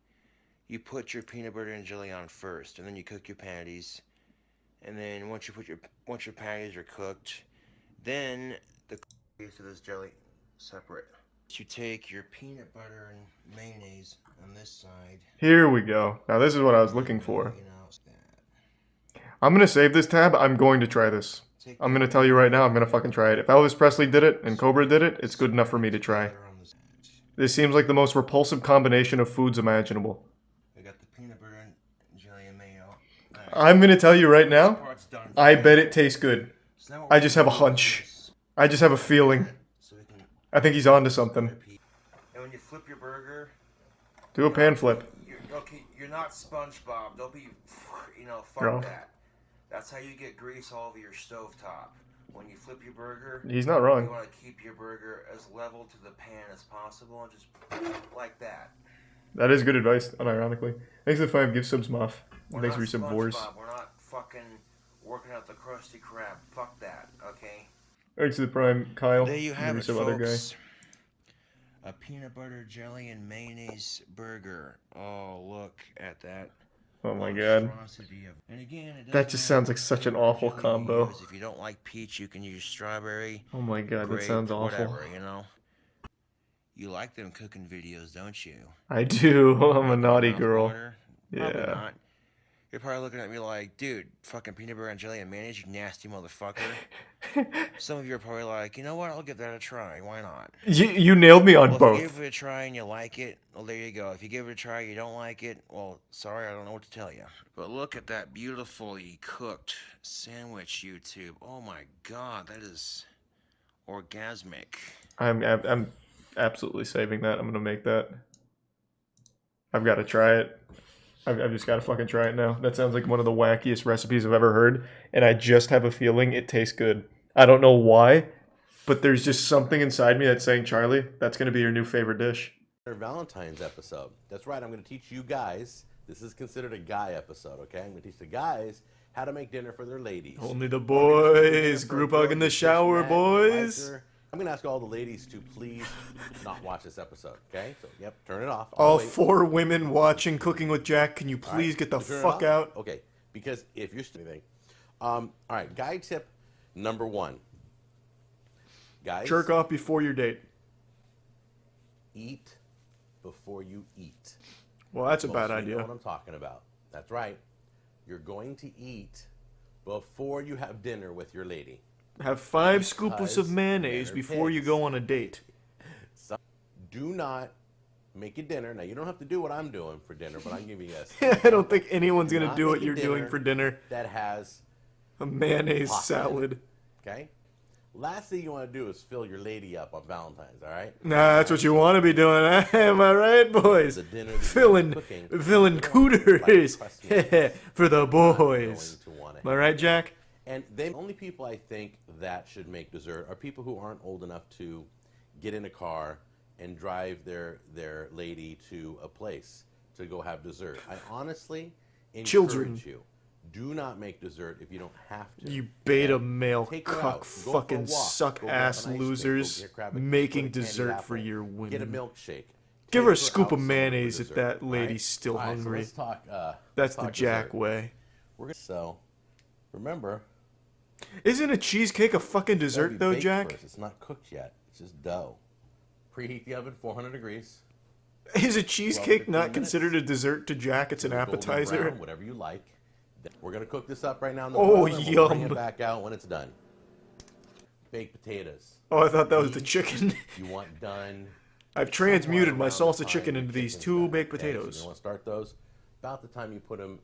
you put your peanut butter and jelly on first, and then you cook your patties. And then once your patties are cooked, then the piece of this jelly separate. You take your peanut butter and mayonnaise on this side. Here we go. Now this is what I was looking for. You know, I'm gonna save this tab. I'm going to try this. I'm gonna tell you right now, I'm gonna fucking try it. If Elvis Presley did it and Cobra did it, it's good enough for me to try. This seems like the most repulsive combination of foods imaginable. I got the peanut butter and jelly and mayo. I'm gonna tell you right now, I bet it tastes good. I just have a hunch. I just have a feeling. I think he's onto something. And when you flip your burger, Do a pan flip. you're not SpongeBob. Don't be, fuck Bro. that. That's how you get grease all over your stovetop. When you flip your burger, He's not wrong. you want to keep your burger as level to the pan as possible, and just like that. That is good advice, unironically. Thanks to 5 gift subs, Moff. We're Thanks not for some SpongeBob. boars. We're not fucking working out the Krusty Krab. Fuck that, okay? Thanks to the Prime, Kyle. There you have Maybe it, some folks. other guy. A peanut butter jelly and mayonnaise burger. Oh, look at that. Oh my god. monstrosity of- And again, it That doesn't just matter sounds like what such an peanut butter awful jelly you combo. use. If you don't like peach, you can use strawberry. Oh my god, that grape, sounds awful. Whatever, you know. You like them cooking videos, don't you? I do. I'm a naughty Mouth girl. water? Probably Yeah. not. You're probably looking at me like, dude, fucking peanut butter and jelly and mayonnaise, you nasty motherfucker. Some of you are probably like, you know what? I'll give that a try. Why not? You nailed me on Well, if both. you give it a try and you like it, well, there you go. If you give it a try and you don't like it, well, sorry, I don't know what to tell you. But look at that beautifully cooked sandwich, YouTube. Oh my god, that is orgasmic. I'm absolutely saving that. I'm gonna make that. I've got to try it. I've just got to fucking try it now. That sounds like one of the wackiest recipes I've ever heard, and I just have a feeling it tastes good. I don't know why, but there's just something inside me that's saying, Charlie, that's going to be your new favorite dish. Our Valentines episode. That's right, I'm going to teach you guys. This is considered a guy episode, okay? I'm going to teach the guys how to make dinner for their ladies. Only the boys. Group hug in the shower, boys. I'm going to ask all the ladies to please not watch this episode, okay? So, yep, turn it off. All Wait. 4 women watching Cooking with Jack, can you please get the You turn it fuck off? out? Okay, because if you're anything. All right, guy tip number 1. Guys, Jerk off before your date. eat before you eat. Well, that's a Most bad of you know idea. what I'm talking about. That's right. You're going to eat before you have dinner with your lady. Have 5 scooples of Because mayonnaise men are before you pigs. go on a date. So, do not make a dinner. Now, you don't have to do what I'm doing for dinner, but I'm giving you this. I don't think anyone's going to Not do what make a you're doing dinner for dinner. That has A mayonnaise pasta in it, salad. Okay? Last thing you want to do is fill your lady up on Valentine's, all right? Nah, that's what you want to be doing. Am I right, boys? The dinner that you're Filling cooking, filling you don't want to like cooters crust meat. for the You're boys. going to want it. Am I right, Jack? And the only people I think that should make dessert are people who aren't old enough to get in a car and drive their lady to a place to go have dessert. I honestly encourage Children. you, do not make dessert if you don't have to. You beta male Take her cuck out. Go for a fucking walk. suck Go grab ass an ice cream. Go losers grab a making candy dessert apple. for your Get a women. milkshake. Give her a Take scoop out of somewhere for mayonnaise if dessert, that all lady's right? still All right, hungry. So let's talk, That's the talk Jack dessert. way. So, remember, Isn't a cheesecake a fucking it's gotta dessert be though, baked Jack? first. It's not cooked yet. It's just dough. Preheat the oven 400 degrees. Is a cheesecake 15 not minutes. considered a dessert to Jack? It's an Golden appetizer. brown, whatever you like. We're gonna cook this up right now in the Oh, oil, and we'll bring yum. it back out when it's done. Baked potatoes. Oh, I thought that was the chicken. You want done. I've transmuted somewhere my around the salsa time chicken your into these chicken's 2 done, baked okay? So potatoes. you want to start those about the time you put them.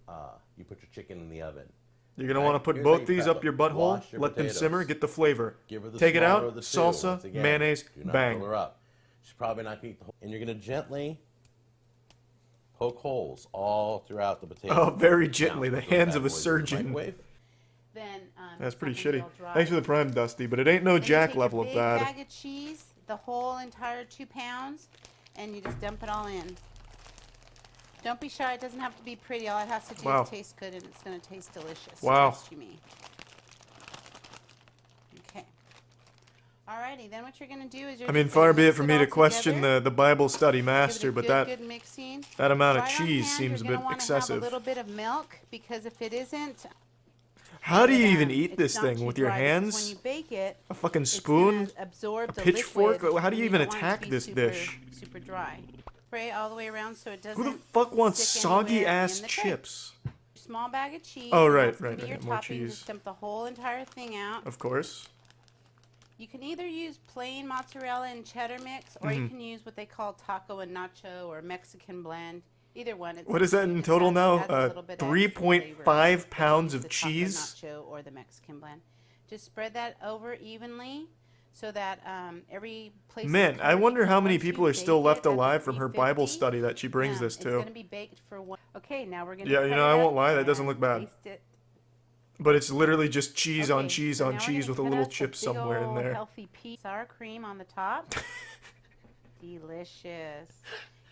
You put your chicken in the oven. You're gonna Right, want to put here's how both you these prep up them. your butthole, Wash your let them potatoes. simmer, get the flavor. Give her the Take it smaller out, of the two. salsa, Once again, mayonnaise, do not bang. fill her up. She's probably not gonna eat the whole. And you're gonna gently poke holes all throughout the potato. Oh, very gently. Now, The those hands bad of a boys in the surgeon. microwave. Then That's pretty something shitty. real dry. Thanks for the prime, Dusty, but it ain't no Then you Jack take your level of big bad. bag of cheese, the whole entire 2 pounds, and you just dump it all in. Don't be shy. It doesn't have to be pretty. All it has to do Wow. is taste good, and it's going to taste delicious. Wow. Trust you me. Okay. Alrighty. Then what you're going to do is you're I mean, just gonna far be it mix for me to all question together. the Bible study Give it master, a but good that mixing. amount of Right on cheese hand, seems a you're bit gonna wanna excessive. Have a little bit of milk, because if it isn't, How do you even it's eat this not thing? too With your dry, because hands? when you bake it, A fucking it's spoon? gonna absorb A the pitchfork? liquid, How do you and even don't want it to attack be this super, dish? Super dry. Spray all the way around so it doesn't. Who the fuck wants stick soggy anywhere ass in the tray. chips? Small bag of cheese. Oh, and right, that's gonna right, be your right, more topping. cheese. Just dump the whole entire thing out. Of course. You can either use plain mozzarella and cheddar mix, or you can use what they call taco and nacho or Mexican blend. Either one. It's What up is to that you. in Just total adds- now? adds a little bit extra 3.5 flavor. pounds Use of the taco cheese? nacho or the Mexican blend. Just spread that over evenly so that every place. is Man, I covered wonder how many equally. people You are still bake left it at alive from her Bible 350. study that she brings this It's to. going to be baked for one. Okay, now we're going to. Yeah, you know, I won't lie, that doesn't look bad. Taste it. But it's literally just cheese on Okay, cheese so on now we're cheese gonna with a cut little us chip big somewhere in ol' there. Healthy piece sour cream on the top. Delicious.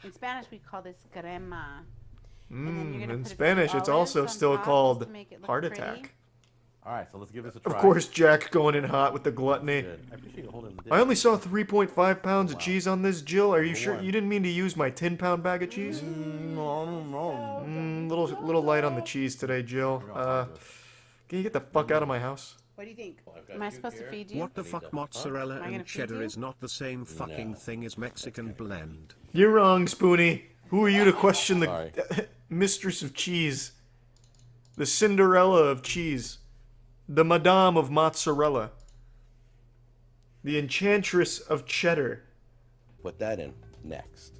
In Spanish, we call this crema. And then you're gonna In put a few Spanish, it's olives also on still top called just to make it look heart pretty. attack. All right, so let's give this a try. Of course, Jack going in hot with the gluttony. Good. I appreciate you holding the dish. I only saw 3.5 pounds of Wow. cheese on this, Jill. Are you Number sure one. you didn't mean to use my 10-pound bag of cheese? Little light on the cheese today, Jill. Can you get the fuck out of my house? What do you think? I've got Am I you supposed to here. feed you? What the fuck? Mozzarella Am I gonna and feed cheddar you? is not the same fucking No. thing as Mexican blend. You're wrong, Spoonie. Who are you to question the Sorry. mistress of cheese? The Cinderella of cheese. The Madame of mozzarella. The Enchantress of cheddar. Put that in next.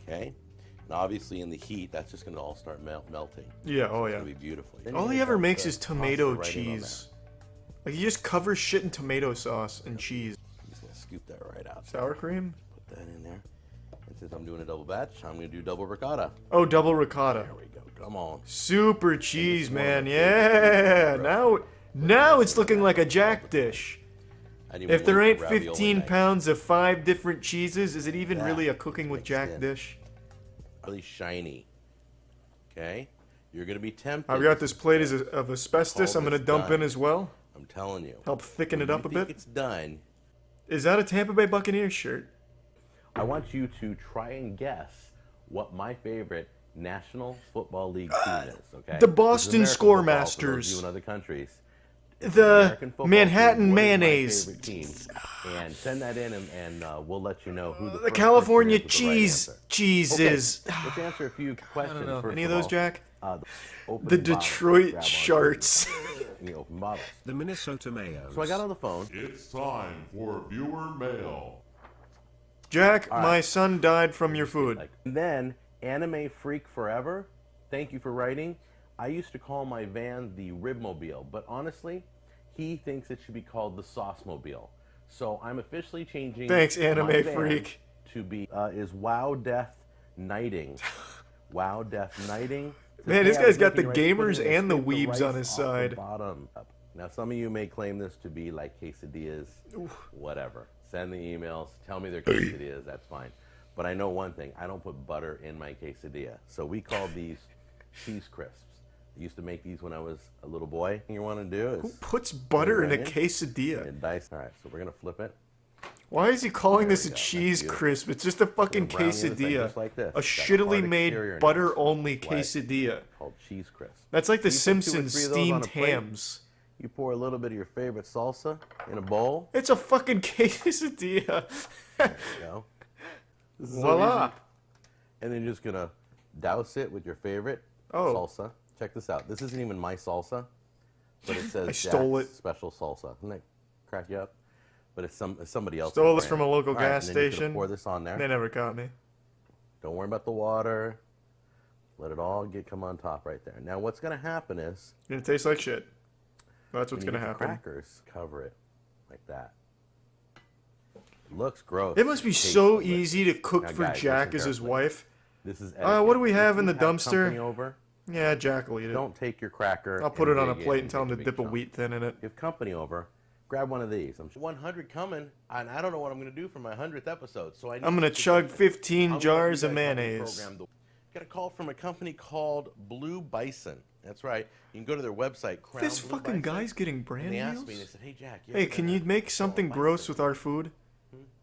Okay? And obviously in the heat, that's just going to all start melting. Yeah, oh It's yeah. going to be beautiful. Then All you're he gonna ever dump makes the is tomato pasta right in on cheese. Like, he just covers shit in tomato sauce and cheese. that. I'm just going to scoop that right out. Sour cream? Put that in there. And since I'm doing a double batch, I'm going to do double ricotta. Oh, double ricotta. There we go. Come on. Super cheese, one of man. my Yeah. favorites. Now it's looking like a Jack dish. I didn't even If there wait ain't for ravioli 15 night. pounds of 5 different cheeses, is it even That really a cooking with mixed Jack in. dish? Really shiny. Okay? You're going to be tempted. I've got this plate of asbestos Call I'm going to this dump in done. as well. I'm telling you. Help thicken When it up you a think bit. it's done. Is that a Tampa Bay Buccaneers shirt? I want you to try and guess what my favorite National Football League team is. Okay. The This is Boston American football for those of Scoremasters. you in other countries. The American football Manhattan team. What is my Mayonnaise. favorite team? And send that in, and we'll let you know who the The first California person is with the right cheese answer. Okay, cheeses. let's answer a few questions. First Any of those, all. Jack? Open The bottle. Detroit Grab on Sharks. and you open bottles. The Minnesota Mayos. So I got on the phone. It's time for viewer mail. Jack, All right. my son died from your food. And then Anime Freak Forever. Thank you for writing. I used to call my van the Ribmobile, but honestly, he thinks it should be called the Saucemobile. So I'm officially changing. Thanks, my Anime van Freak. To be is Wow Death Knighting. Wow Death Knighting. Man, Hey, this I guy's was got the making right, gamers putting and the scrape weebs rice on his off the side. Bottom up. Now, some of you may claim this to be like quesadillas. Whatever. Send the emails. Tell me they're quesadillas. That's fine. But I know one thing. I don't put butter in my quesadilla. So we call these cheese crisps. I used to make these when I was a little boy. What you want to do is... Who puts butter in a onion quesadilla? and dice. All right, so we're going to flip it. Why is he calling this a we go. cheese That's crisp? It's just a fucking Brown the other side, quesadilla. just like this. A Got shittily hard made exterior now. butter-only White. quesadilla. Called cheese crisp. That's like the You put 2 or Simpsons 3 of those on steamed a plate. hams. You pour a little bit of your favorite salsa in a bowl. It's a fucking quesadilla. There you go. This is so Voila. easy. And then you're just going to douse it with your favorite Oh. salsa. Check this out. This isn't even my salsa, but it says I stole Jack's special salsa. Doesn't that crack you up? But it's somebody else. Stole this from a local All right, gas and then you're gonna station. Pour this on there. They never caught me. Don't worry about the water. Let it all come on top right there. Now what's going to happen is... It tastes like shit. That's what's going to happen. Crackers cover it like that. Looks gross. It must be so easy to cook for guys, Jack listen as his carefully. wife. This is What do we have in the company dumpster? over, Yeah, Jack will eat it. don't take your cracker. I'll put it on a dig plate in and tell him to take a dip a big chunk. wheat thin in it. If company over, grab one of these. I'm 100 coming, and I don't know what I'm going to do for my 100th episode. So I'm gonna chug 15 jars of mayonnaise. Got a call from a company called Blue Bison. That's right. You can go to their website. Crown This Blue fucking Bison, guy's getting brand and they deals? asked me. They said, "Hey Jack, Hey, can you make something gross with our food?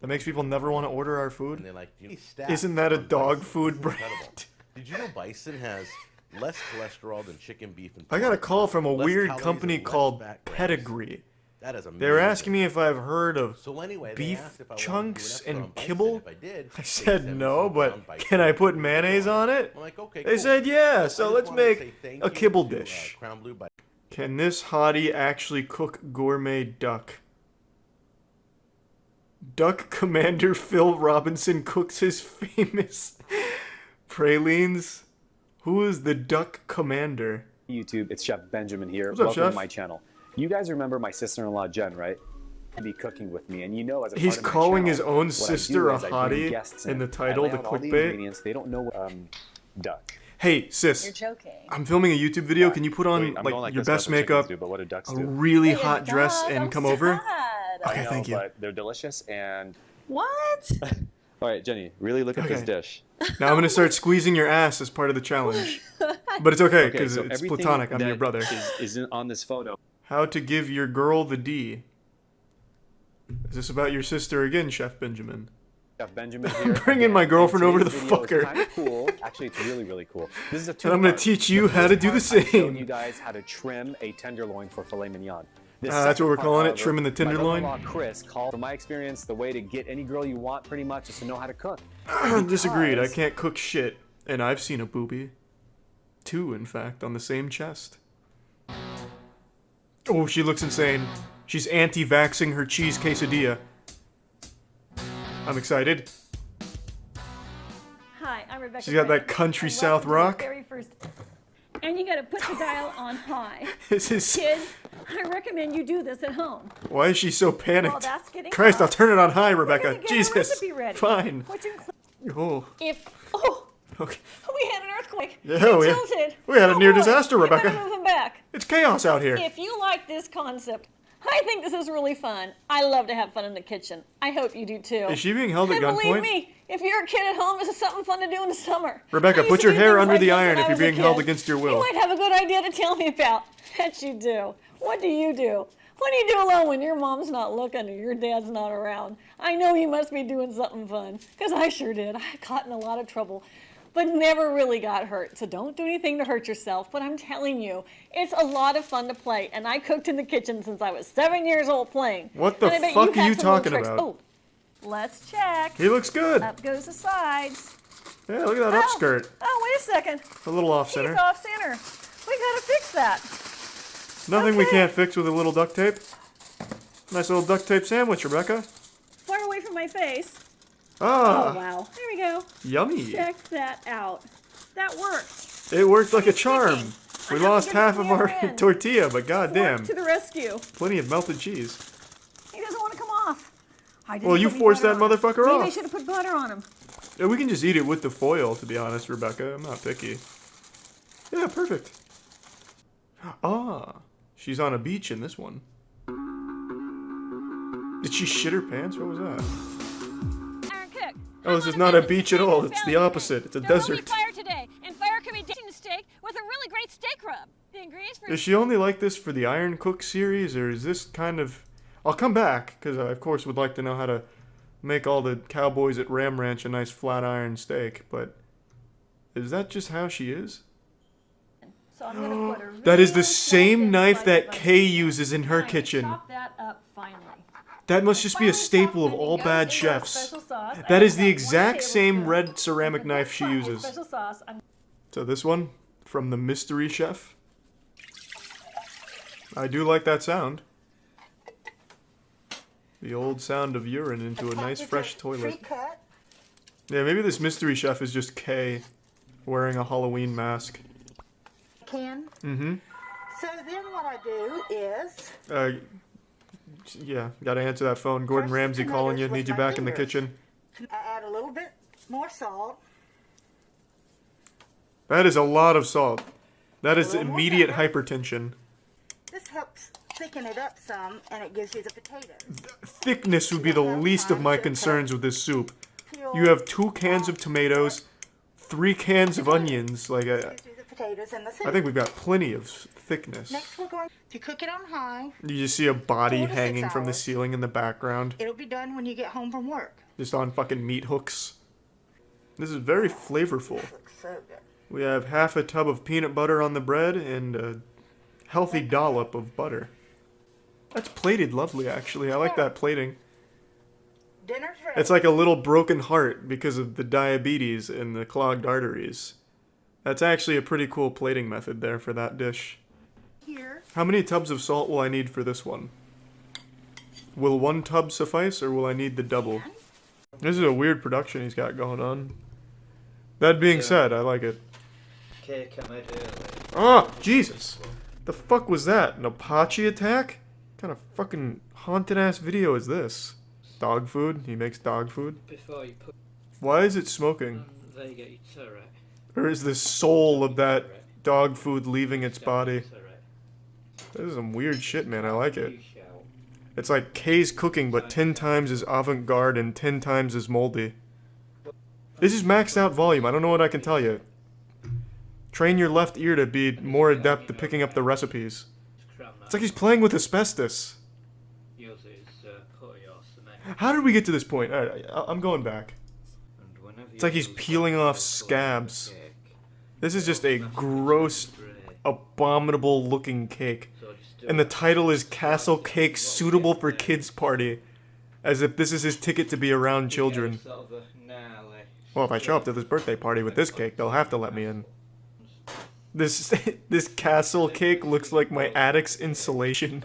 That makes people never want to order our food? And they're like, "You need stats Isn't that a on dog bison. food It's brand? incredible." Did you know bison has less cholesterol than chicken, beef, and I got a pork? call from a Less weird calories company and less called fat grams. Pedigree. That is amazing. They were asking me if I've heard of So anyway, they beef asked if I wanted to do chunks an episode on and bison. kibble. If I did, I they said sent me no, some but ground bison. can I put mayonnaise on it? I'm like, okay, They cool. said yeah, I so just let's wanted to say make thank a you kibble to, dish. Crown Blue Bison. Can this hottie actually cook gourmet duck? Duck Commander Phil Robinson cooks his famous pralines. Who is the Duck Commander? YouTube, it's Chef Benjamin here. What's up, Welcome Chef? to my channel. You guys remember my sister-in-law Jen, right? Be cooking with me, and you know, as a He's part of my calling channel, his own what I sister do a is I bring hottie guests in the I title, lay the out all the clickbait. ingredients. They don't know duck. Hey, sis. You're joking. I'm filming a YouTube video. Can you put on Wait, I'm going like your this, best that's what chickens makeup, do, but what do ducks a do? really Hey, hot dress, duck, and I'm come over? sad. Okay, I know, thank you. but they're delicious, and What? all right, Jenny, really look at this Okay. dish. Now I'm gonna start squeezing your ass as part of the challenge. But it's okay, because so it's everything platonic. I'm your that brother. is on this photo. How to give your girl the D. Is this about your sister again, Chef Benjamin? Chef Benjamin here. Bringing my girlfriend over to the Today's video is fucker. kinda cool. Actually, it's really, really cool. This is a And I'm gonna two-part. teach you The how to first do the part, I'm showing same. you guys how to trim a tenderloin for filet mignon. The That's what second we're part, calling it, however, trimming the my tenderloin? brother-in-law Chris called, from my experience, the way to get any girl you want pretty much is to know how to cook. Disagreed. I Because- can't cook shit. And I've seen a boobie. 2, in fact, on the same chest. Oh, she looks insane. She's anti-vaxxing her cheese quesadilla. I'm excited. Hi, I'm Rebecca. She's got that Brand, country and South welcome to the rock. Very first, and you got to put the dial on high. This is- Kids, I recommend you do this at home. Why is she so panicked? Well, that's getting Christ, hot. I'll turn it on high, We're Rebecca. gonna get our Jesus. recipe ready, Fine. Which includes Oh. Okay. we had an earthquake. Yeah, It we had- tilted. we had a Oh, near boy. disaster, You Rebecca. better move them back. It's chaos out here. If you like this concept, I think this is really fun. I love to have fun in the kitchen. I hope you do too. Is she being held at And believe gunpoint? me, if you're a kid at home, this is something fun to do in the summer. Rebecca, I used put to your do hair things under like the this iron when if I you're was a being held kid. against your You will. might have a good idea to tell me about. Bet you do. What do you do? What do you do alone when your mom's not looking or your dad's not around? I know you must be doing something fun, because I sure did. I got in a lot of trouble, but never really got hurt. So don't do anything to hurt yourself. But I'm telling you, it's a lot of fun to play. And I cooked in the kitchen since I was 7 years old playing. What the And I bet fuck are have you some little talking tricks. about? Oh, let's check. He looks good. Up goes the sides. Yeah, look at that upskirt. Oh, wait a second. A little off center. He's off center. We gotta fix that. Nothing we can't fix with a little duct tape. Nice little duct tape sandwich, Rebecca. Far away from my face. Ah. Oh, wow. There we go. Yummy. Check that out. That worked. It worked like a charm. We I have lost to get half to of the our other end. tortilla, but goddamn, To the rescue. plenty of melted cheese. He doesn't want to come off. I didn't Well, you put any forced butter that on him. motherfucker Maybe I off. should have put butter on him. Yeah, we can just eat it with the foil, to be honest, Rebecca. I'm not picky. Yeah, perfect. Ah, she's on a beach in this one. Did she shit her pants? What was that? Aaron Cook. Oh, this is not a beach at all. It's the opposite. It's a Don't desert. eat fire today, and fire can be dating the steak with a really great steak rub. The ingredients for Is she only like this for the Iron Cook series, or is this kind of... I'll come back, because I, of course, would like to know how to make all the cowboys at Ram Ranch a nice flat iron steak, but is that just how she is? So I'm gonna put a That is real the same small knife slice that of Kay uses in her onion. kitchen. Chop that up finely. That must just be a staple of all bad chefs. That is the exact same red ceramic knife she uses. Special sauce. So this one, from the mystery chef. I do like that sound. The old sound of urine into a nice fresh toilet. Yeah, maybe this mystery chef is just Kay wearing a Halloween mask. Can. Mm-hmm. So then what I do is... Yeah, gotta answer that phone. Gordon Ramsay calling you, need you back in the kitchen. I add a little bit more salt. That is a lot of salt. That is immediate hypertension. This helps thicken it up some, and it gives you the potatoes. Thickness would be the least of my concerns with this soup. You have 2 cans of tomatoes, 3 cans of onions. Like I think we've got plenty of thickness. Next we're going to cook it on high. You just see a body 4 to 6 hanging from the hours. ceiling in the background. It'll be done when you get home from work. Just on fucking meat hooks. This is very flavorful. Looks so good. We have half a tub of peanut butter on the bread and a healthy dollop of butter. That's plated lovely, actually. I like that plating. Dinner's ready. It's like a little broken heart because of the diabetes and the clogged arteries. That's actually a pretty cool plating method there for that dish. Here. How many tubs of salt will I need for this one? Will 1 tub suffice, or will I need the double? This is a weird production he's got going on. That being said, I like it. Cake I made earlier. Oh, Jesus! The fuck was that? An Apache attack? What kind of fucking haunted-ass video is this? Dog food? He makes dog food? Before you put... Why is it smoking? There you get your turret. Or is the soul of that dog food leaving its body? This is some weird shit, man. I like it. It's like Kay's cooking, but 10 times as avant-garde and 10 times as moldy. This is maxed out volume. I don't know what I can tell you. Train your left ear to be more adept at picking up the recipes. It's like he's playing with asbestos. How did we get to this point? Alright, I'm going back. It's like he's peeling off scabs. This is just a gross, abominable looking cake. And the title is Castle Cake Suitable for Kids Party. As if this is his ticket to be around children. Well, if I show up to this birthday party with this cake, they'll have to let me in. This castle cake looks like my attic's insulation.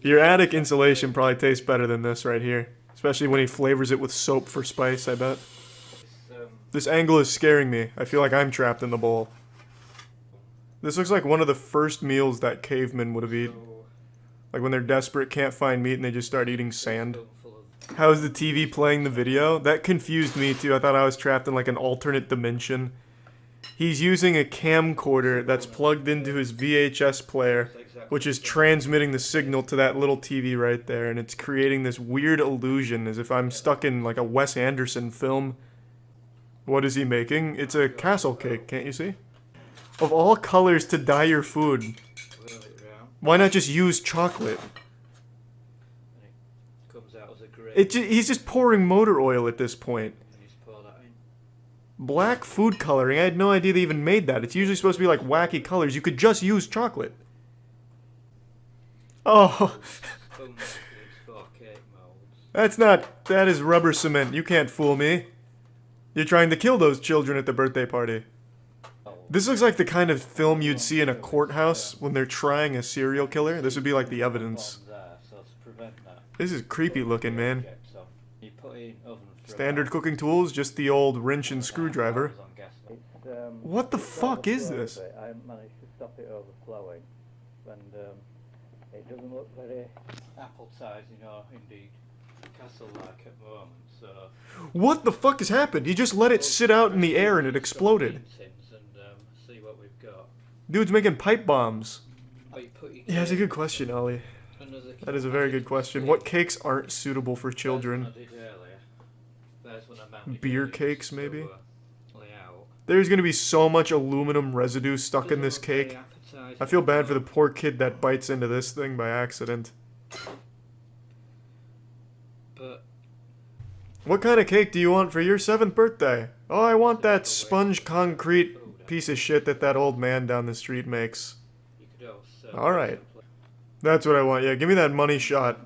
Your attic insulation probably tastes better than this right here. Especially when he flavors it with soap for spice, I bet. This angle is scaring me. I feel like I'm trapped in the bowl. This looks like one of the first meals that cavemen would have eaten. Like when they're desperate, can't find meat, and they just start eating sand. How's the TV playing the video? That confused me too. I thought I was trapped in like an alternate dimension. He's using a camcorder that's plugged into his VHS player, which is transmitting the signal to that little TV right there, and it's creating this weird illusion as if I'm stuck in like a Wes Anderson film. What is he making? It's a castle cake, can't you see? Of all colors to dye your food, why not just use chocolate? He's just pouring motor oil at this point. Black food coloring, I had no idea they even made that. It's usually supposed to be like wacky colors. You could just use chocolate. Oh. That is rubber cement. You can't fool me. You're trying to kill those children at the birthday party. This looks like the kind of film you'd see in a courthouse when they're trying a serial killer. This would be like the evidence. This is creepy looking, man. Standard cooking tools, just the old wrench and screwdriver. What the fuck is this? I managed to stop it overflowing, and it doesn't look very appetizing or indeed castle-like at the moment. So what the fuck has happened? He just let it sit out in the air and it exploded. see what we've got. Dude's making pipe bombs. Yeah, that's a good question, Ollie. That is a very good question. What cakes aren't suitable for children? Beer cakes, maybe? There's gonna be so much aluminum residue stuck in this cake. I feel bad for the poor kid that bites into this thing by accident. What kind of cake do you want for your 7th birthday? Oh, I want that sponge concrete piece of shit that old man down the street makes. Alright. That's what I want. Yeah, give me that money shot.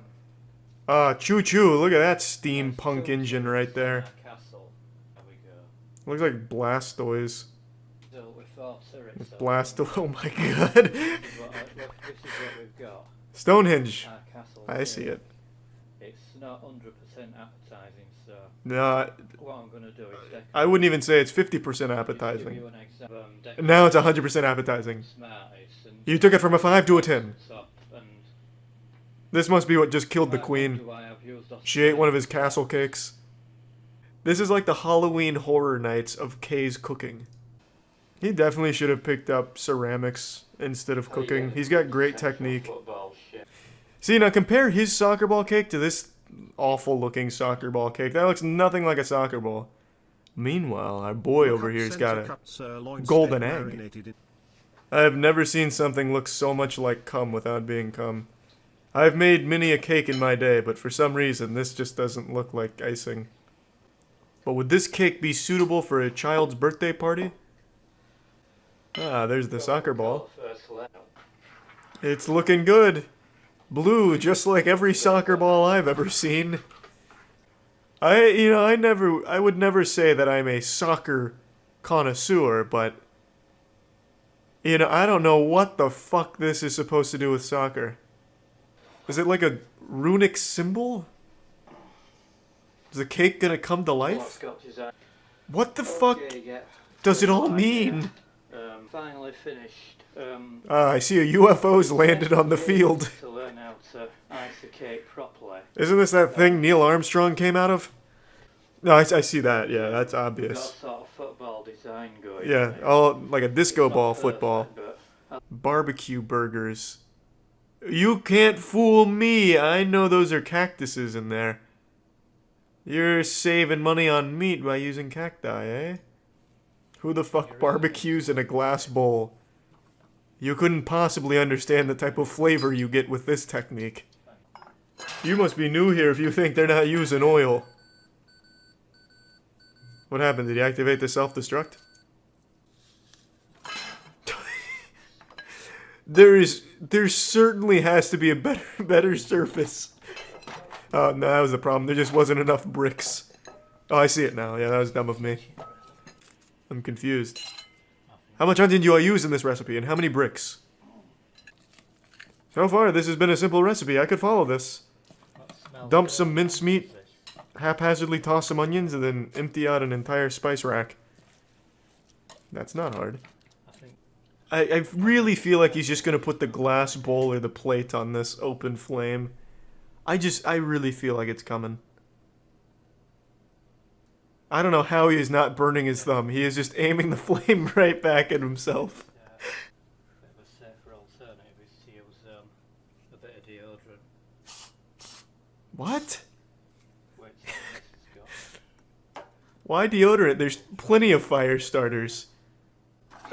Choo-choo. Look at that steampunk engine right there. Looks like Blastoise. water it. So Blast. Oh my god. this is what we've got. Stonehenge. Our castle I see here. it. It's not 100% appetizing, so No, what I'm going to do is decorate. I wouldn't even say it's 50% Give appetizing. you an example. Now it's 100% appetizing. Smarties and You took it from a 5 to a 10. top and This must be what just killed the queen. do I have used off She ate one of his castle cakes. This is like the Halloween horror nights of Kay's cooking. He definitely should have picked up ceramics instead of cooking. He's got great technique. football shit. See, now compare his soccer ball cake to this awful looking soccer ball cake. That looks nothing like a soccer ball. Meanwhile, our boy over here's got a golden egg. I have never seen something look so much like cum without being cum. I've made many a cake in my day, but for some reason this just doesn't look like icing. But would this cake be suitable for a child's birthday party? Ah, there's the soccer ball. It's looking good. Blue, just like every soccer ball I've ever seen. I would never say that I'm a soccer connoisseur, but I don't know what the fuck this is supposed to do with soccer. Is it like a runic symbol? Is the cake gonna come to life? What the fuck does it all mean? Finally finished. I see a UFO's landed on the field. To learn how to ice a cake properly. Isn't this that thing Neil Armstrong came out of? No, I see that. Yeah, that's Got obvious. sort of football design going. Yeah, all like a disco ball football. Barbecue burgers. You can't fool me. I know those are cactuses in there. You're saving money on meat by using cacti, eh? Who the fuck barbecues in a glass bowl? You couldn't possibly understand the type of flavor you get with this technique. You must be new here if you think they're not using oil. What happened? Did he activate the self-destruct? There certainly has to be a better surface. Oh, no, that was the problem. There just wasn't enough bricks. Oh, I see it now. Yeah, that was dumb of me. I'm confused. How much onion do I use in this recipe, and how many bricks? So far, this has been a simple recipe. I could follow this. Dump some mincemeat, haphazardly toss some onions, and then empty out an entire spice rack. That's not hard. I really feel like he's just gonna put the glass bowl or the plate on this open flame. I really feel like it's coming. I don't know how he is not burning his thumb. He is just aiming the flame right back at himself. A safer alternative is to use a bit of deodorant. What? Why deodorant? There's plenty of fire starters.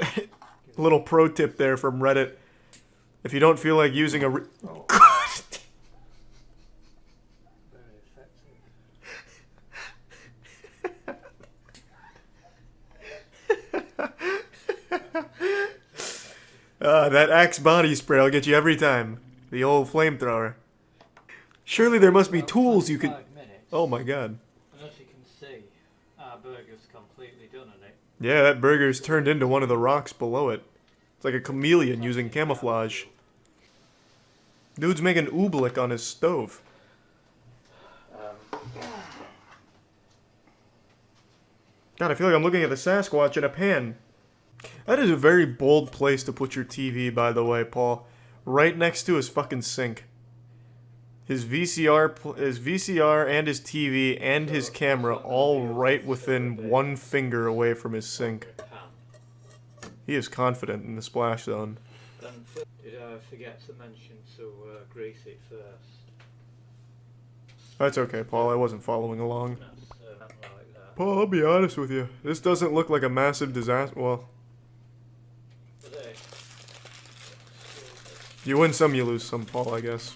A little pro tip there from Reddit. If you don't feel like using a... That Axe body spray will get you every time. The old flamethrower. Surely there must be tools you could... Oh my god. And as you can see, our burger's completely done in it. Yeah, that burger's turned into one of the rocks below it. It's like a chameleon using camouflage. Dude's making oobleck on his stove. God, I feel like I'm looking at the Sasquatch in a pan. That is a very bold place to put your TV, by the way, Paul. Right next to his fucking sink. His VCR and his TV and his camera all right within 1 finger away from his sink. He is confident in the splash zone. Did I forget to mention to grease it first? That's okay, Paul. I wasn't following along. Like that. Paul, I'll be honest with you. This doesn't look like a massive disaster. Well, you win some, you lose some, Paul, I guess.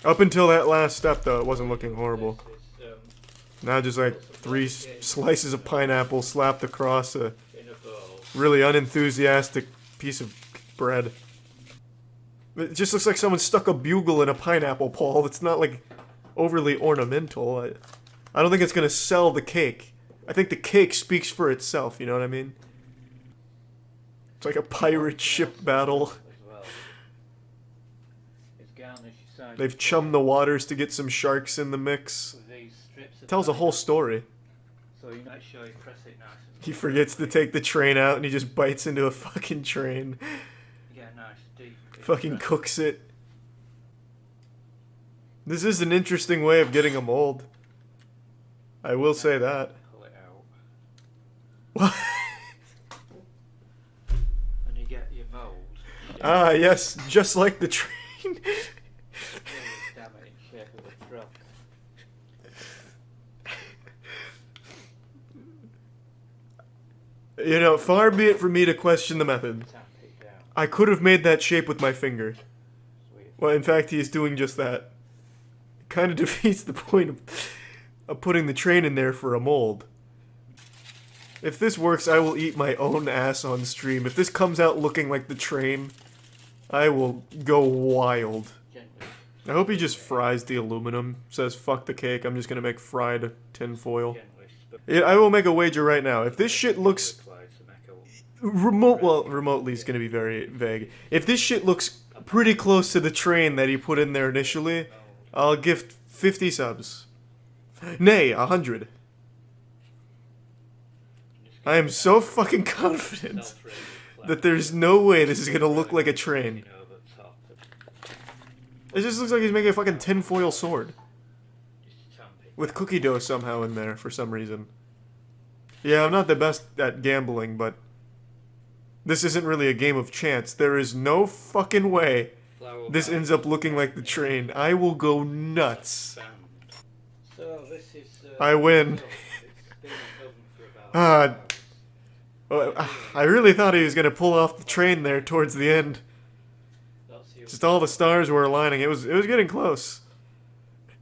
Up until that last step, though, it wasn't looking horrible. Now just like 3 slices of pineapple slapped across a really unenthusiastic piece of bread. It just looks like someone stuck a bugle in a pineapple, Paul. It's not like overly ornamental. I don't think it's gonna sell the cake. I think the cake speaks for itself, you know what I mean? It's like a pirate ship battle. They've chummed the waters to get some sharks in the mix. Tells a whole story. So you make sure you press it nice and He forgets to take the train out and he just bites into a fucking train. you get a nice deep Fucking cooks it. This is an interesting way of getting a mold. I will say that. pull it out. What? And you get your mold. Ah, yes, just like the train. Damn it, in shape of a truck. You know, far be it from me to question the method. I could have made that shape with my finger. Well, in fact, he is doing just that. It kind of defeats the point of putting the train in there for a mold. If this works, I will eat my own ass on stream. If this comes out looking like the train, I will go wild. I hope he just fries the aluminum. Says, fuck the cake, I'm just gonna make fried tin foil. Yeah, I will make a wager right now. If this shit looks... remotely is gonna be very vague. If this shit looks pretty close to the train that he put in there initially, I'll give 50 subs. Nay, 100. I am so fucking confident that there's no way this is gonna look like a train. It just looks like he's making a fucking tinfoil sword. With cookie dough somehow in there for some reason. Yeah, I'm not the best at gambling, but this isn't really a game of chance. There is no fucking way this ends up looking like the train. I will go nuts. So this is, I win. I really thought he was going to pull off the train there towards the end. Just all the stars were aligning. It was getting close.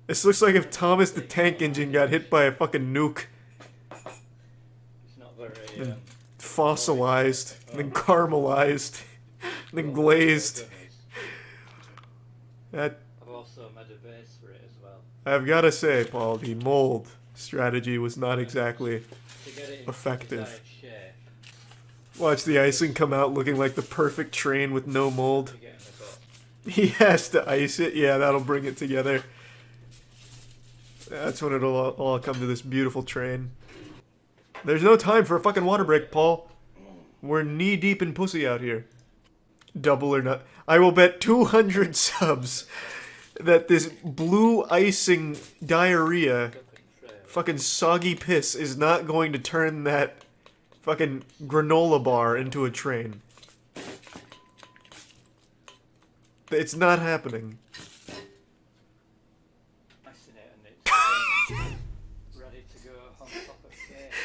This looks like if Thomas the Tank Engine got hit by a fucking nuke. And fossilized, and then caramelized, and then glazed. That, I've also made a base for it as well. I've got to say, Paul, the mold strategy was not exactly effective. Watch the icing come out looking like the perfect train with no mold. He has to ice it. Yeah, that'll bring it together. That's when it'll all come to this beautiful train. There's no time for a fucking water break, Paul. We're knee deep in pussy out here. Double or not. I will bet 200 subs that this blue icing diarrhea, fucking soggy piss, is not going to turn that fucking granola bar into a train. It's not happening.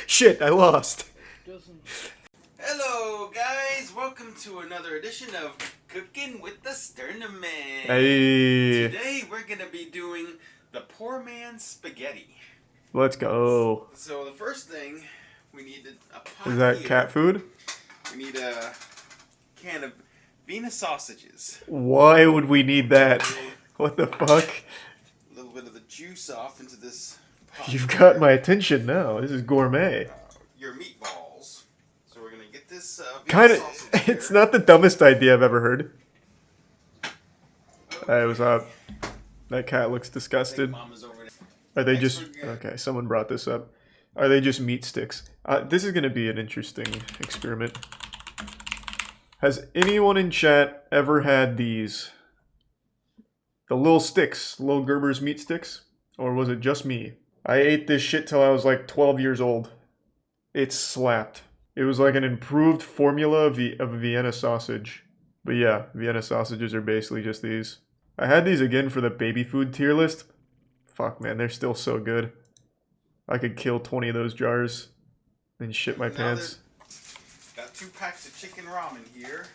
Shit, I lost. Hello, guys. Welcome to another edition of Cooking with the Sternum Man. Hey. Today we're gonna be doing the poor man's spaghetti. Let's go. So the first thing we need a pot. Is that here. cat food? We need a can of Venus sausages. Why would we need that? What the fuck? A little bit of the juice off into this pot. You've got my attention now. This is gourmet. Your meatballs. So we're gonna get this Kind Venus of. sausage It's not the dumbest idea I've ever heard. Hey, what's up? That cat looks disgusted. Are they just... Okay, someone brought this up. Are they just meat sticks? This is going to be an interesting experiment. Has anyone in chat ever had these? The little sticks, little Gerber's meat sticks? Or was it just me? I ate this shit till I was like 12 years old. It slapped. It was like an improved formula of a Vienna sausage. But yeah, Vienna sausages are basically just these. I had these again for the baby food tier list. Fuck, man, they're still so good. I could kill 20 of those jars and shit my pants. Got 2 packs of chicken ramen here.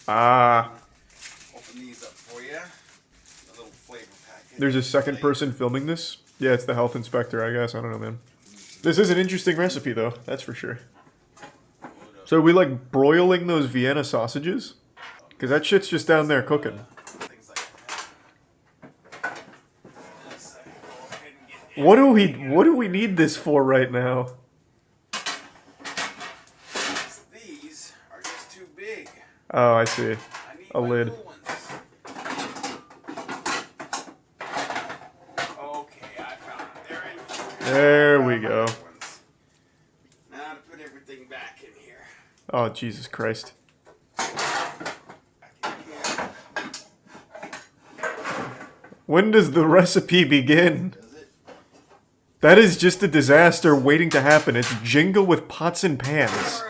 Ah. Open these up for you. A little flavor packet. There's a second person filming this? Yeah, it's the health inspector, I guess. I don't know, man. This is an interesting recipe, though. That's for sure. So are we, like, broiling those Vienna sausages? Because that shit's just down there cooking. What do we need this for right now? These are just too big. Oh, I see. A lid. Okay, I found it. They're in here. There we go. Now to put everything back in here. Oh, Jesus Christ. When does the recipe begin? That is just a disaster waiting to happen. It's Jenga with pots and pans.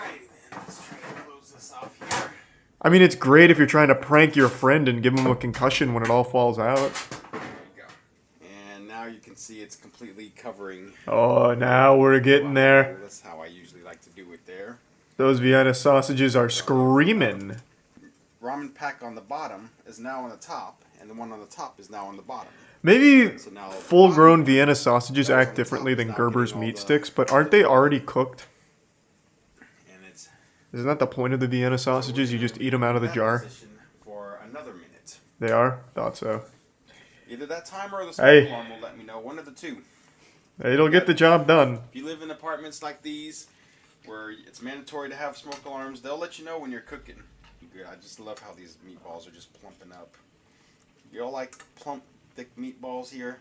I mean, it's great if you're trying to prank your friend and give him a concussion when it all falls out. There you go. And now you can see it's completely covering. Oh, now we're getting there. That's how I usually like to do it there. Those Vienna sausages are screaming. Ramen pack on the bottom is now on the top, and the one on the top is now on the bottom. Maybe full-grown Vienna sausages act differently than Gerber's meat sticks, but aren't they already cooked? Isn't that the point of the Vienna sausages? You just eat them out of the jar? For another minute. They are? Thought so. Either that timer or the smoke alarm will let me know. One of the two. It'll get the job done. If you live in apartments like these, where it's mandatory to have smoke alarms, they'll let you know when you're cooking. Good. I just love how these meatballs are just plumping up. You all like plump, thick meatballs here?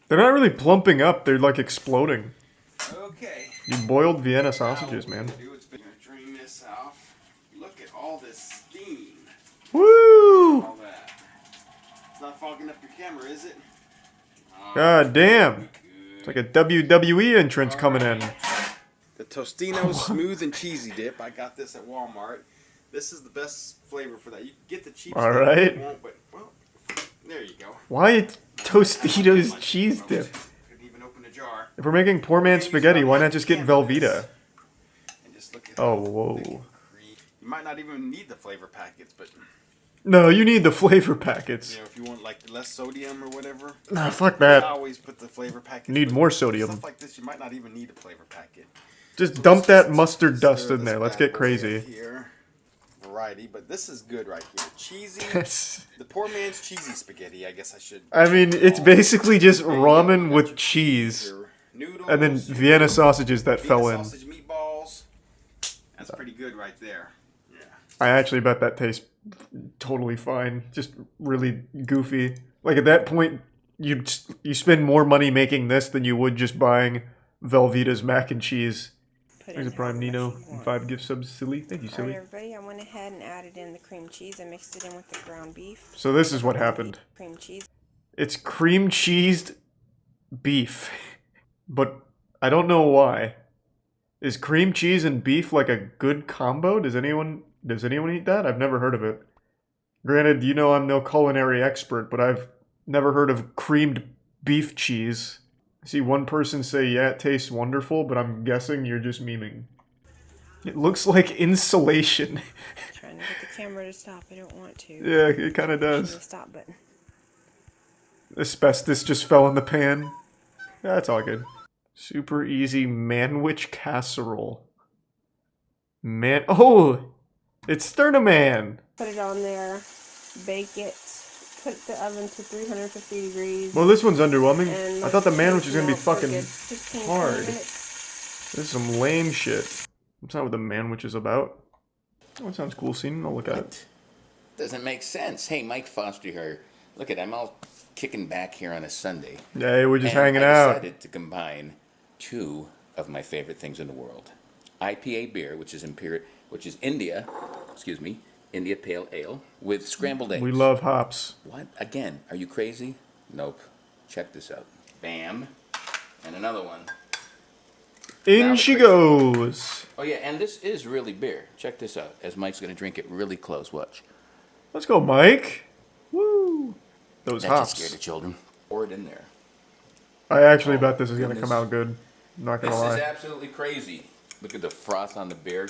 They're not really plumping up. They're like exploding. Okay. You boiled Vienna sausages, man. Drain this off. Look at all this steam. Woo! All that. It's not fogging up your camera, is it? God damn. It's like a WWE entrance coming in. The Tostino Smooth and Cheesy Dip. I got this at Walmart. This is the best flavor for that. You can get the cheap All stuff right. if you want, but, well, there you go. Why Tostitos cheese dip? Couldn't even open a jar. If we're making poor man's spaghetti, why not just get Velveeta? Oh, whoa. You might not even need the flavor packets, but... No, you need the flavor packets. You know, if you want like less sodium or whatever. Nah, fuck that. I always put the flavor packets. You need more sodium. Stuff like this, you might not even need a flavor packet. Just dump that mustard dust in there. Let's get crazy. Here. Variety, but this is good right here. Cheesy. The poor man's cheesy spaghetti, I guess I should. I mean, it's basically just ramen with cheese. And then Vienna sausages that fell in. Sausage meatballs. That's pretty good right there. Yeah. I actually bet that tastes totally fine. Just really goofy. Like at that point, you spend more money making this than you would just buying Velveeta's mac and cheese. There's a Prime Nino and 5 gift subs, Silly. Thank you, Silly. Alright, everybody, I went ahead and added in the cream cheese. I mixed it in with the ground beef. So this is what happened. Cream cheese. It's cream cheesed beef. But I don't know why. Is cream cheese and beef like a good combo? Does anyone eat that? I've never heard of it. Granted, you know I'm no culinary expert, but I've never heard of creamed beef cheese. I see one person say, yeah, it tastes wonderful, but I'm guessing you're just memeing. It looks like insulation. Trying to get the camera to stop. I don't want to. Yeah, it kind of does. The stop button. Asbestos just fell in the pan. Yeah, that's all good. Super easy manwich casserole. Oh! It's Sternaman! Put it on there. Bake it. Put the oven to 350 degrees. Well, this one's underwhelming. And I thought the manwich was let gonna it be fucking 15, hard. 20 minutes. This is some lame shit. That's not what the manwich is about. Oh, that sounds cool, scene. I'll look at it. Doesn't make sense. Hey, Mike Foster here. Look at, I'm all kicking back here on a Sunday. Yeah, we're just and hanging I out. decided to combine two of my favorite things in the world. IPA beer, which is India, India Pale Ale, with scrambled eggs. We love hops. What? Again, are you crazy? Nope. Check this out. Bam. And another one. In she goes. Oh yeah, and this is really beer. Check this out, as Mike's going to drink it really close. Watch. Let's go, Mike. Woo. Those That hops. just scared the children. Pour it in there. I actually bet this is going to come out good. I'm not going to This lie. is absolutely crazy. Look at the froth on the beer.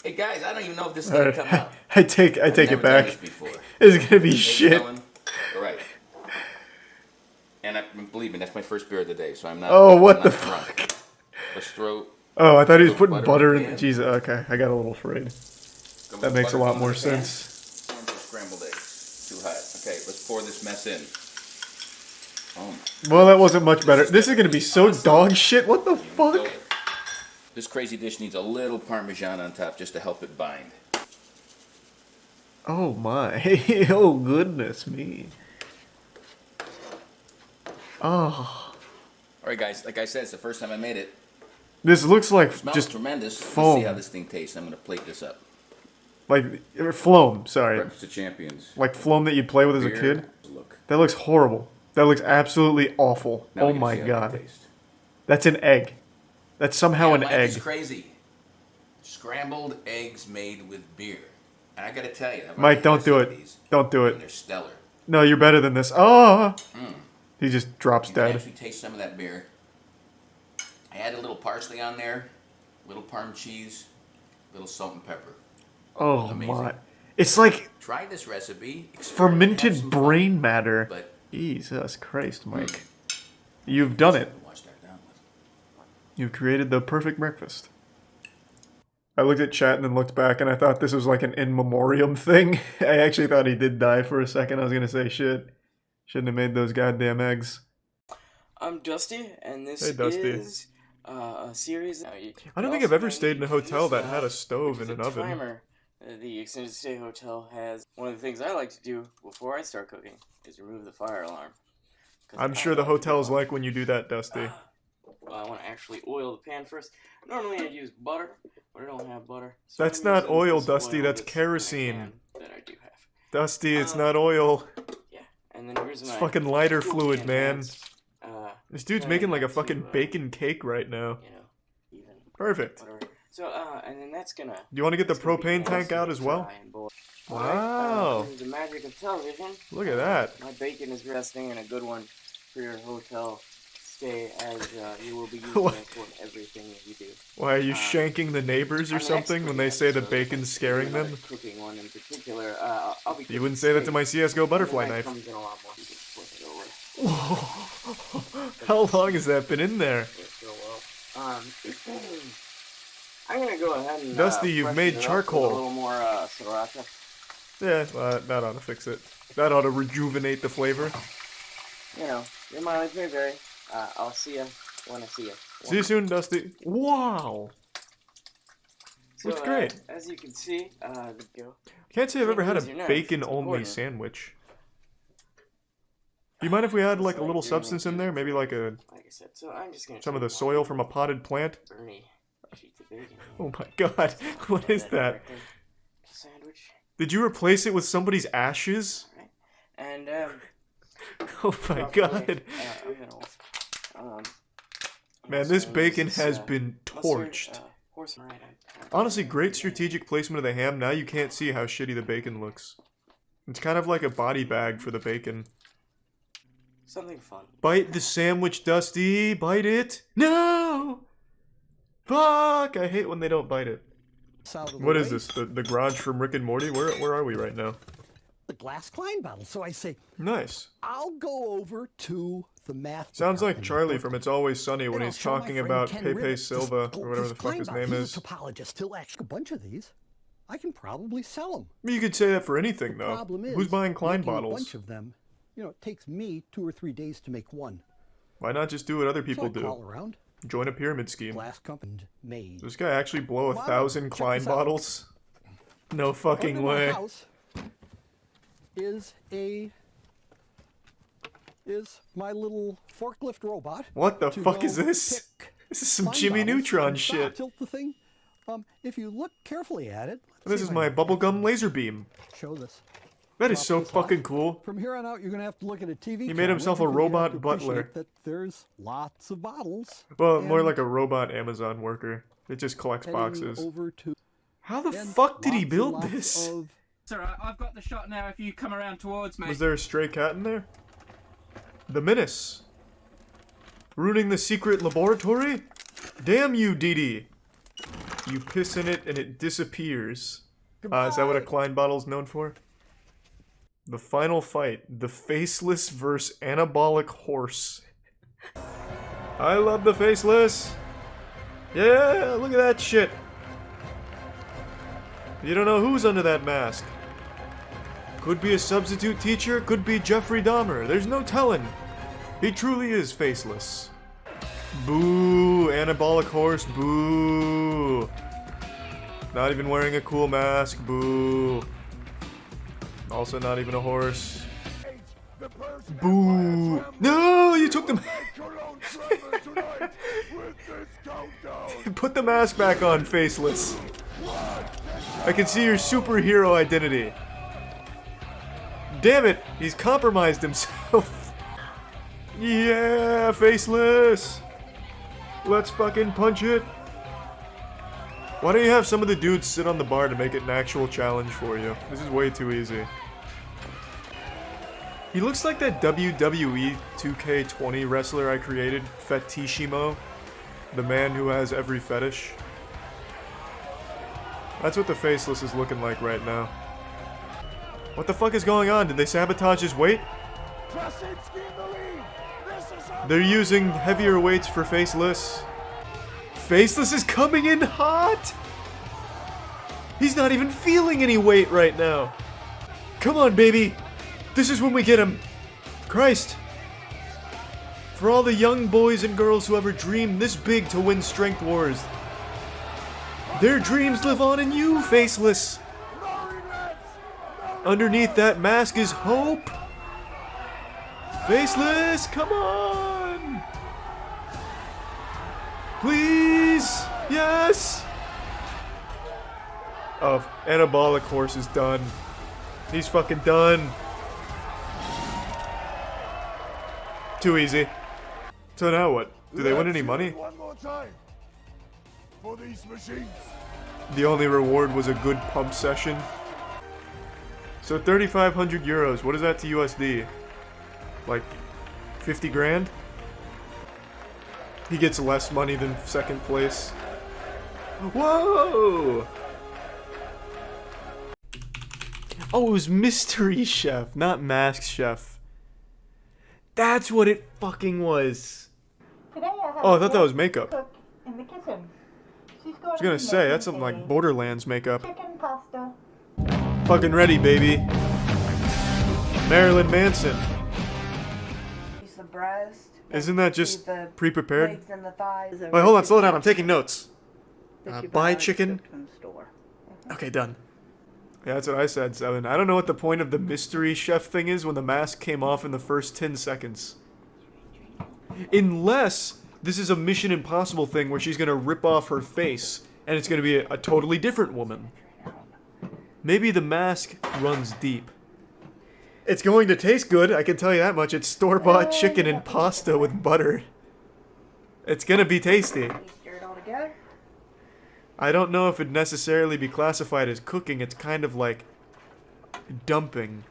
Hey guys, I don't even know if this is going to come out. I take I've it never done back. this before. It's going to be Hey, shit. Ellen. All right. And believe me, that's my first beer of the day, so I'm not. Oh, what I'm the not drunk. fuck? Let's throw. Oh, I thought he was throw putting butter in. pan. Jeez, okay. I got a little afraid. That makes a lot more sense. Orange or scrambled eggs. Too hot. Okay, let's pour this mess in. Oh. Well, that wasn't much better. This is going to be so dog shit. What the fuck? This crazy dish needs a little Parmesan on top just to help it bind. Oh my. Oh goodness me. Oh. Alright guys, like I said, it's the first time I made it. This looks like It smells just tremendous. foam. Let's see how this thing tastes. I'm gonna plate this up. Like, phloem, sorry. Breakfast of Champions. Like phloem that you'd play with as a Beer. kid? Look. That looks horrible. That looks absolutely awful. Now we Oh can my see how god. they taste. That's an egg. That's somehow Yeah, an Mike egg. is crazy. Scrambled eggs made with beer. And I gotta tell you, I've Mike, already don't had do some it. of these, Don't do and it. they're stellar. No, you're better than this. Oh! Mm. He just drops You can dead. actually taste some of that beer. I added a little parsley on there, a little Parm cheese, a little salt and pepper. Oh Amazing. my. It's like Try this recipe. Experiment, have fermented some brain matter. But- Jesus Christ, Mike. You've done it. Wash that down with. You've created the perfect breakfast. I looked at chat and then looked back and I thought this was like an in memoriam thing. I actually thought he did die for a second. I was gonna say shit. Shouldn't have made those goddamn eggs. I'm Dusty, and this Hey, Dusty. is a series. I don't think I've ever stayed in a hotel that had a stove and an oven. Timer. The extended stay hotel has one of the things I like to do before I start cooking is remove the fire alarm. I'm sure the hotels like when you do that, Dusty. Well, I want to actually oil the pan first. Normally I'd use butter, but I don't have butter. So That's I'm not using oil, this Dusty. oil That's that's in my kerosene. pan that I do have. Dusty, it's not oil. Yeah, and then here's It's my fucking lighter cooking fluid, man. advanced, This dude's making like a fucking bacon cake right now. Perfect. whatever. So, and then that's gonna. Do you want to get the that's gonna be propane nice tank out and as well? dry and boiled. Wow. This is the magic of television. Look at that. My bacon is resting, and a good one for your hotel stay, as you will be using What? it for everything that you do. Why, are you shanking the neighbors or I'm an something expert when they in say the episodes. bacon's scaring Another them? Cooking one in particular. I'll be You wouldn't say that to my CSGO butterfly and that knife. comes in a lot more. You can flip it over. How long has that been in there? Works real well. I'm gonna go ahead and Dusty, you've freshen made it up charcoal. with a little more sriracha. Yeah, that ought to fix it. That ought to rejuvenate the flavor. You know, your mileage may vary. I'll see you when I see you. See you soon, Dusty. Wow. So, Looks great. As you can see, go. Can't say I've ever had a Use your knife. bacon-only Important. sandwich. Do you mind if we add like a little substance in there? Maybe like a Like I said, so I'm just gonna some of take the soil from a potted plant? Bernie sheets of bacon. Oh my god, what is that? Sandwich. Did you replace it with somebody's ashes? And Oh my god. I'm gonna, Man, this also bacon use, has been mustard, torched. horse right. Honestly, great strategic placement of the ham. Now you can't see how shitty the bacon looks. It's kind of like a body bag for the bacon. Something fun. Bite the sandwich, Dusty. Bite it. No! Fuck! I hate when they don't bite it. What is this? The garage from Rick and Morty? Where are we right now? The glass Klein bottle. So I say, Nice. I'll go over to the math. Sounds like Charlie from It's Always Sunny when Then he's I'll show my talking friend about Ken Pepe Ribbit Silva this- or whatever this the fuck Klein his bottle. name He's is. a topologist. He'll actually a bunch of these. I can probably sell them. You could say that for anything, though. Problem is, Who's buying Klein making a bottles? bunch of them. You know, it takes me 2 or 3 days to make one. Why not just do what other people So I call do? around. Join a pyramid scheme. Glass company made. Does this guy actually blow Wow, 1,000 check Klein this out. bottles? No fucking Under my way. house is my little forklift robot. What the to fuck go is this? pick This is some Klein Jimmy bottles Neutron from stock. shit. Tilt the thing. If you look carefully at it, This is my bubblegum laser beam. show this. That is Drop so this off. fucking cool. From here on out, you're gonna have to look at a TV. He made himself a camera because you have robot to butler. appreciate That there's lots of bottles. Well, more and like a robot Amazon worker. It just collects heading boxes. Over to How the and fuck did he lots and build lots this? of- Sir, I've got the shot now if you come around towards me. Was there a stray cat in there? The Menace. Ruining the secret laboratory? Damn you, Dee Dee. You piss in it and it disappears. Is that what a Klein bottle's known for? The final fight. The Faceless versus Anabolic Horse. I love the Faceless. Yeah, look at that shit. You don't know who's under that mask. Could be a substitute teacher, could be Jeffrey Dahmer. There's no telling. He truly is faceless. Boo, anabolic horse, boo. Not even wearing a cool mask, boo. Also not even a horse. Boo! No, you took them. Put the mask back on, faceless. I can see your superhero identity. Damn it, he's compromised himself. Yeah, faceless. Let's fucking punch it. Why don't you have some of the dudes sit on the bar to make it an actual challenge for you? This is way too easy. He looks like that WWE 2K20 wrestler I created, Fetishimo. The man who has every fetish. That's what the faceless is looking like right now. What the fuck is going on? Did they sabotage his weight? They're using heavier weights for faceless. Faceless is coming in hot! He's not even feeling any weight right now. Come on, baby. This is when we get him. Christ. For all the young boys and girls who ever dreamed this big to win Strength Wars. Their dreams live on in you, faceless. Underneath that mask is hope. Faceless, come on. Please. Yes. Oh, anabolic horse is done. He's fucking done. Too easy. So now what? Do they win any money? One more time for these machines. The only reward was a good pump session. So 3,500 euros. What is that to USD? Like 50 grand? He gets less money than second place. Whoa! Oh, it was Mystery Chef, not Mask Chef. That's what it fucking was. Today I have Oh, I thought that was makeup. cook in the kitchen. She's I was gonna say, that's something like Borderlands makeup. chicken pasta. Fucking ready, baby. Marilyn Manson. Use the breast. Isn't that just the pre-prepared? legs and the thighs. Wait, hold on, slow down. I'm taking notes. that you Buy buy chicken. from the store. Okay, done. Yeah, that's what I said, Seven. I don't know what the point of the mystery chef thing is when the mask came off in the first 10 seconds. Unless this is a Mission Impossible thing where she's gonna rip off her face and it's gonna be a totally different woman. Maybe the mask runs deep. It's going to taste good, I can tell you that much. It's store-bought chicken and pasta with butter. It's gonna be tasty. Stir it all together. I don't know if it'd necessarily be classified as cooking. It's kind of like dumping.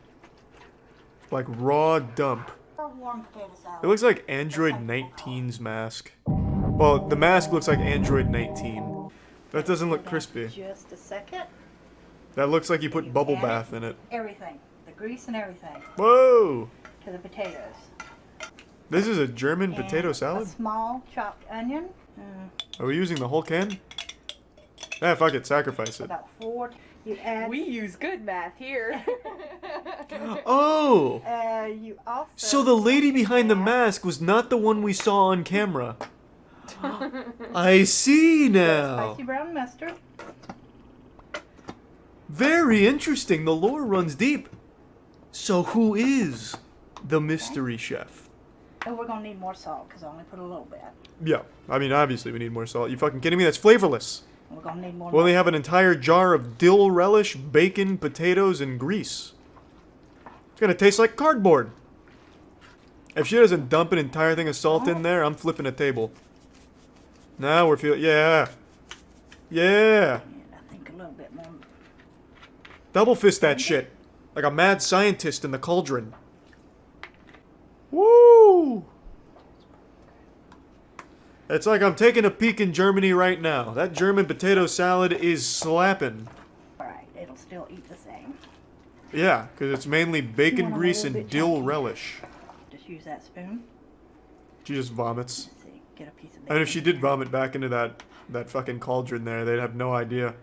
Like raw dump. Warm potato salad. It looks like Android 19's mask. Well, the mask looks like Android 19. That doesn't look crispy. Just a second. That looks like you put bubble bath in it. Everything. The grease and everything. Whoa! To the potatoes. This is a German And potato a salad? small chopped onion. Are we using the whole can? Ah, fuck it, sacrifice it. About 4. You add. We use good math here. Oh! You also. So the lady behind the mask was not the one we saw on camera. I see now. Spicy brown mustard. Very interesting. The lore runs deep. So who is the mystery chef? And we're gonna need more salt because I only put a little bit. Yeah, I mean, obviously we need more salt. You fucking kidding me? That's flavorless. We're gonna need more. We only have an entire jar of dill relish, bacon, potatoes, and grease. It's gonna taste like cardboard. If she doesn't dump an entire thing of salt in there, I'm flipping a table. Now we're feeling, yeah. Yeah. I think a little bit more. Double fist that shit. Like a mad scientist in the cauldron. Woo! It's like I'm taking a peek in Germany right now. That German potato salad is slapping. Alright, it'll still eat the same. Yeah, because it's mainly bacon want a grease little and bit dill chunky? relish. Just use that spoon. She just vomits. Get a piece of And if she did vomit back into that fucking cauldron there, they'd have no idea.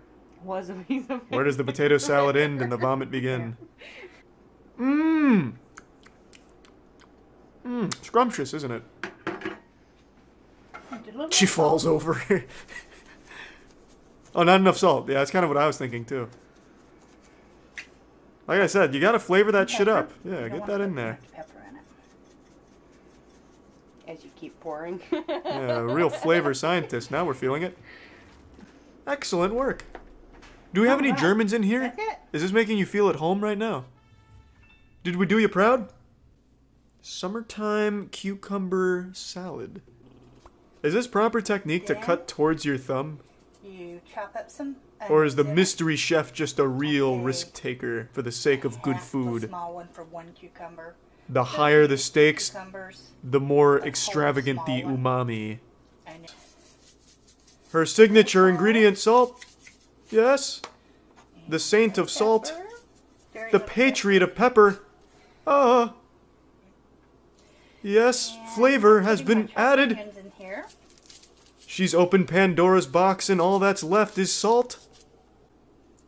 Was a piece of Where does the potato salad end and the vomit begin? Mmm. Mmm. Scrumptious, isn't it? She falls over. Oh, not enough salt. Yeah, that's kind of what I was thinking too. Like I said, you gotta flavor that shit up. Yeah, get that in there. Pepper in it. As you keep pouring. Yeah, a real flavor scientist. Now we're feeling it. Excellent work. Do we have any Germans in here? That's it. Is this making you feel at home right now? Did we do you proud? Summertime cucumber salad. Is this proper technique to cut towards your thumb? You chop up some. Or is the mystery chef just a real risk taker for the sake of good food? Small one for 1 cucumber. The higher the stakes, Cucumbers. the more extravagant the umami. Her signature ingredient, salt. Yes. The saint of salt. The patriot of pepper. Yes, flavor has been added. In here. She's opened Pandora's box and all that's left is salt.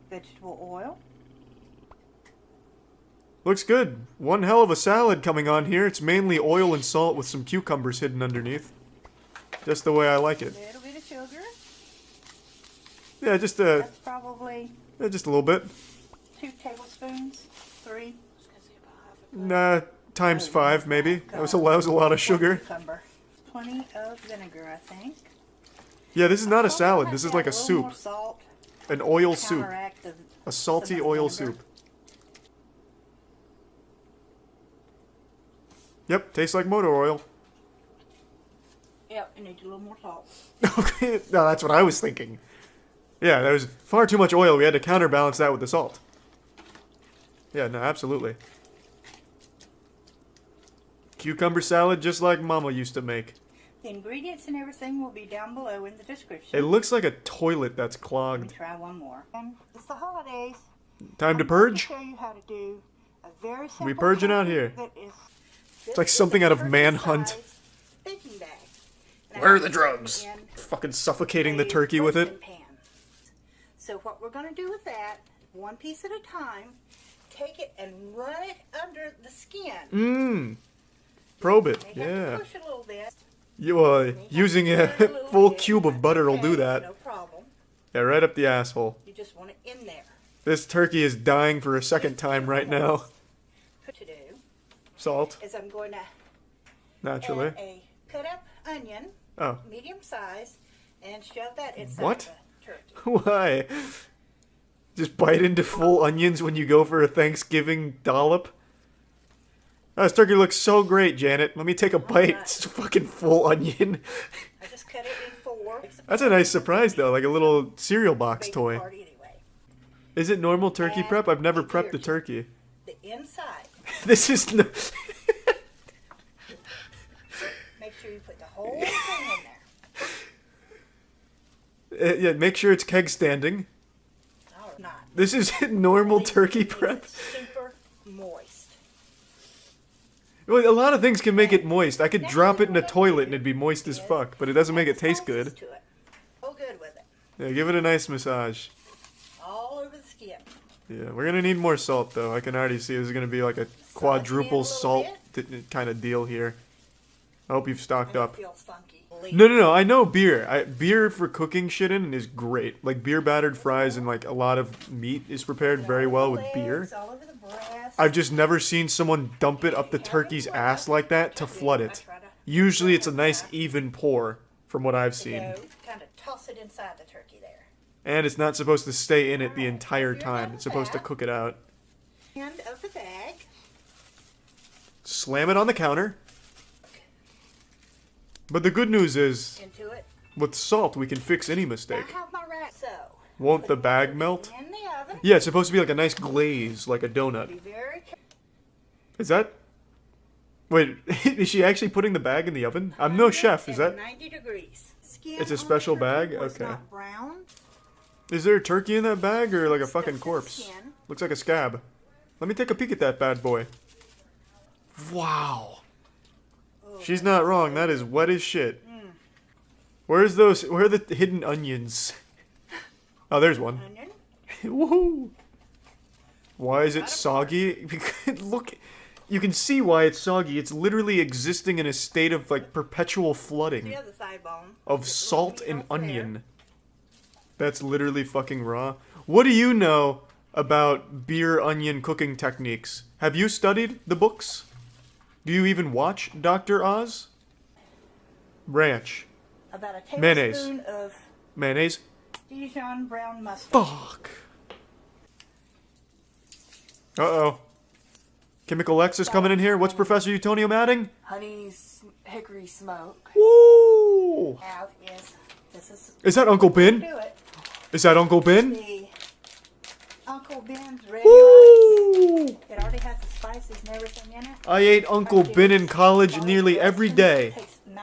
Vegetable oil. Looks good. One hell of a salad coming on here. It's mainly oil and salt with some cucumbers hidden underneath. Just the way I like it. A little bit of sugar. Yeah, just That's probably just a little bit. 2 tablespoons. 3. Nah, times 5 maybe. That was a lot of sugar. Cucumber. Plenty of vinegar, I think. Yeah, this is not a salad. This is like a soup. More salt. An oil soup. Counteract the- A salty oil soup. Yep, tastes like motor oil. Yep, it needs a little more salt. Okay, no, that's what I was thinking. Yeah, there was far too much oil. We had to counterbalance that with the salt. Yeah, no, absolutely. Cucumber salad just like Mama used to make. The ingredients and everything will be down below in the description. It looks like a toilet that's Let me clogged. try one more. It's the holidays. Time to I'm going purge? show you how to do a very simple We purging out here. that is- It's like something out of Manhunt. baking bag. And I Where are have the it drugs? in Fucking suffocating the a turkey with it. roasting pan. So what we're going to do with that, one piece at a time, take it and run it under the skin. Mmm. Probe it. You have to Yeah. push a little bit. Using a full cube of butter will do that. No problem. Yeah, right up the asshole. You just want it in there. This turkey is dying for a second time right now. What to do Salt, is I'm going to naturally. add a cut up onion, Oh. medium size, and shove that inside What? the turkey. Why? Just bite into full onions when you go for a Thanksgiving dollop? Oh, this turkey looks so great, Janet. Let me take a bite. It's a fucking full onion. I just cut it in 4. That's a nice surprise, though, like a little cereal box toy. Is it normal turkey prep? I've never prepped a turkey. The inside. This is no... Make sure you put the whole thing in there. Yeah, make sure it's keg standing. No, it's not. This is normal turkey prep. Super moist. Well, a lot of things can make it moist. I could drop it in a toilet and it'd be moist as fuck, but it doesn't make it taste good. To it. Oh, good with it. Yeah, give it a nice massage. All over the skin. Yeah, we're gonna need more salt though. I can already see this is gonna be like a quadruple salt kind of deal here. I hope you've stocked up. Feels funky. No. I know beer. Beer for cooking shit in is great. Like beer battered fries and like a lot of meat is prepared very well with beer. All over the breast. I've just never seen someone dump it up the turkey's ass like that to flood it. Usually it's a nice even pour from what I've seen. Kind of toss it inside the turkey there. And it's not supposed to stay in it the entire time. It's supposed to cook it out. End of the bag. Slam it on the counter. But the good news is, Into it. with salt we can fix any I mistake. have my rack. So. Won't the bag melt? In the oven. Yeah, it's supposed to be like a nice glaze, like a donut. Be very careful. Is that... Wait, is she actually putting the bag in the oven? I'm no chef, is that... 90 degrees. Skin It's a special bag? was Okay. not brown. Is there a turkey in that bag or like a fucking corpse? Looks like a scab. Let me take a peek at that bad boy. Wow. She's not wrong. That is wet as shit. Where are the hidden onions? Oh, there's one. Woohoo! Why is it soggy? Look, you can see why it's soggy. It's literally existing in a state of like perpetual flooding The other thigh bone. of salt and onion. That's literally fucking raw. What do you know about beer onion cooking techniques. Have you studied the books? Do you even watch Dr. Oz? Ranch. About a Mayonnaise. tablespoon of Mayonnaise. Dijon brown mustard. Fuck. Uh-oh. Chemical X is coming in here. What's Professor Utonium adding? Honey's hickory smoke. Woo! Have is Is that Uncle Ben? do it. Is that Uncle Ben? The Uncle Ben's red Woo! rice. It already has the spices and everything in it. I ate Uncle Ben in college nearly every day. Takes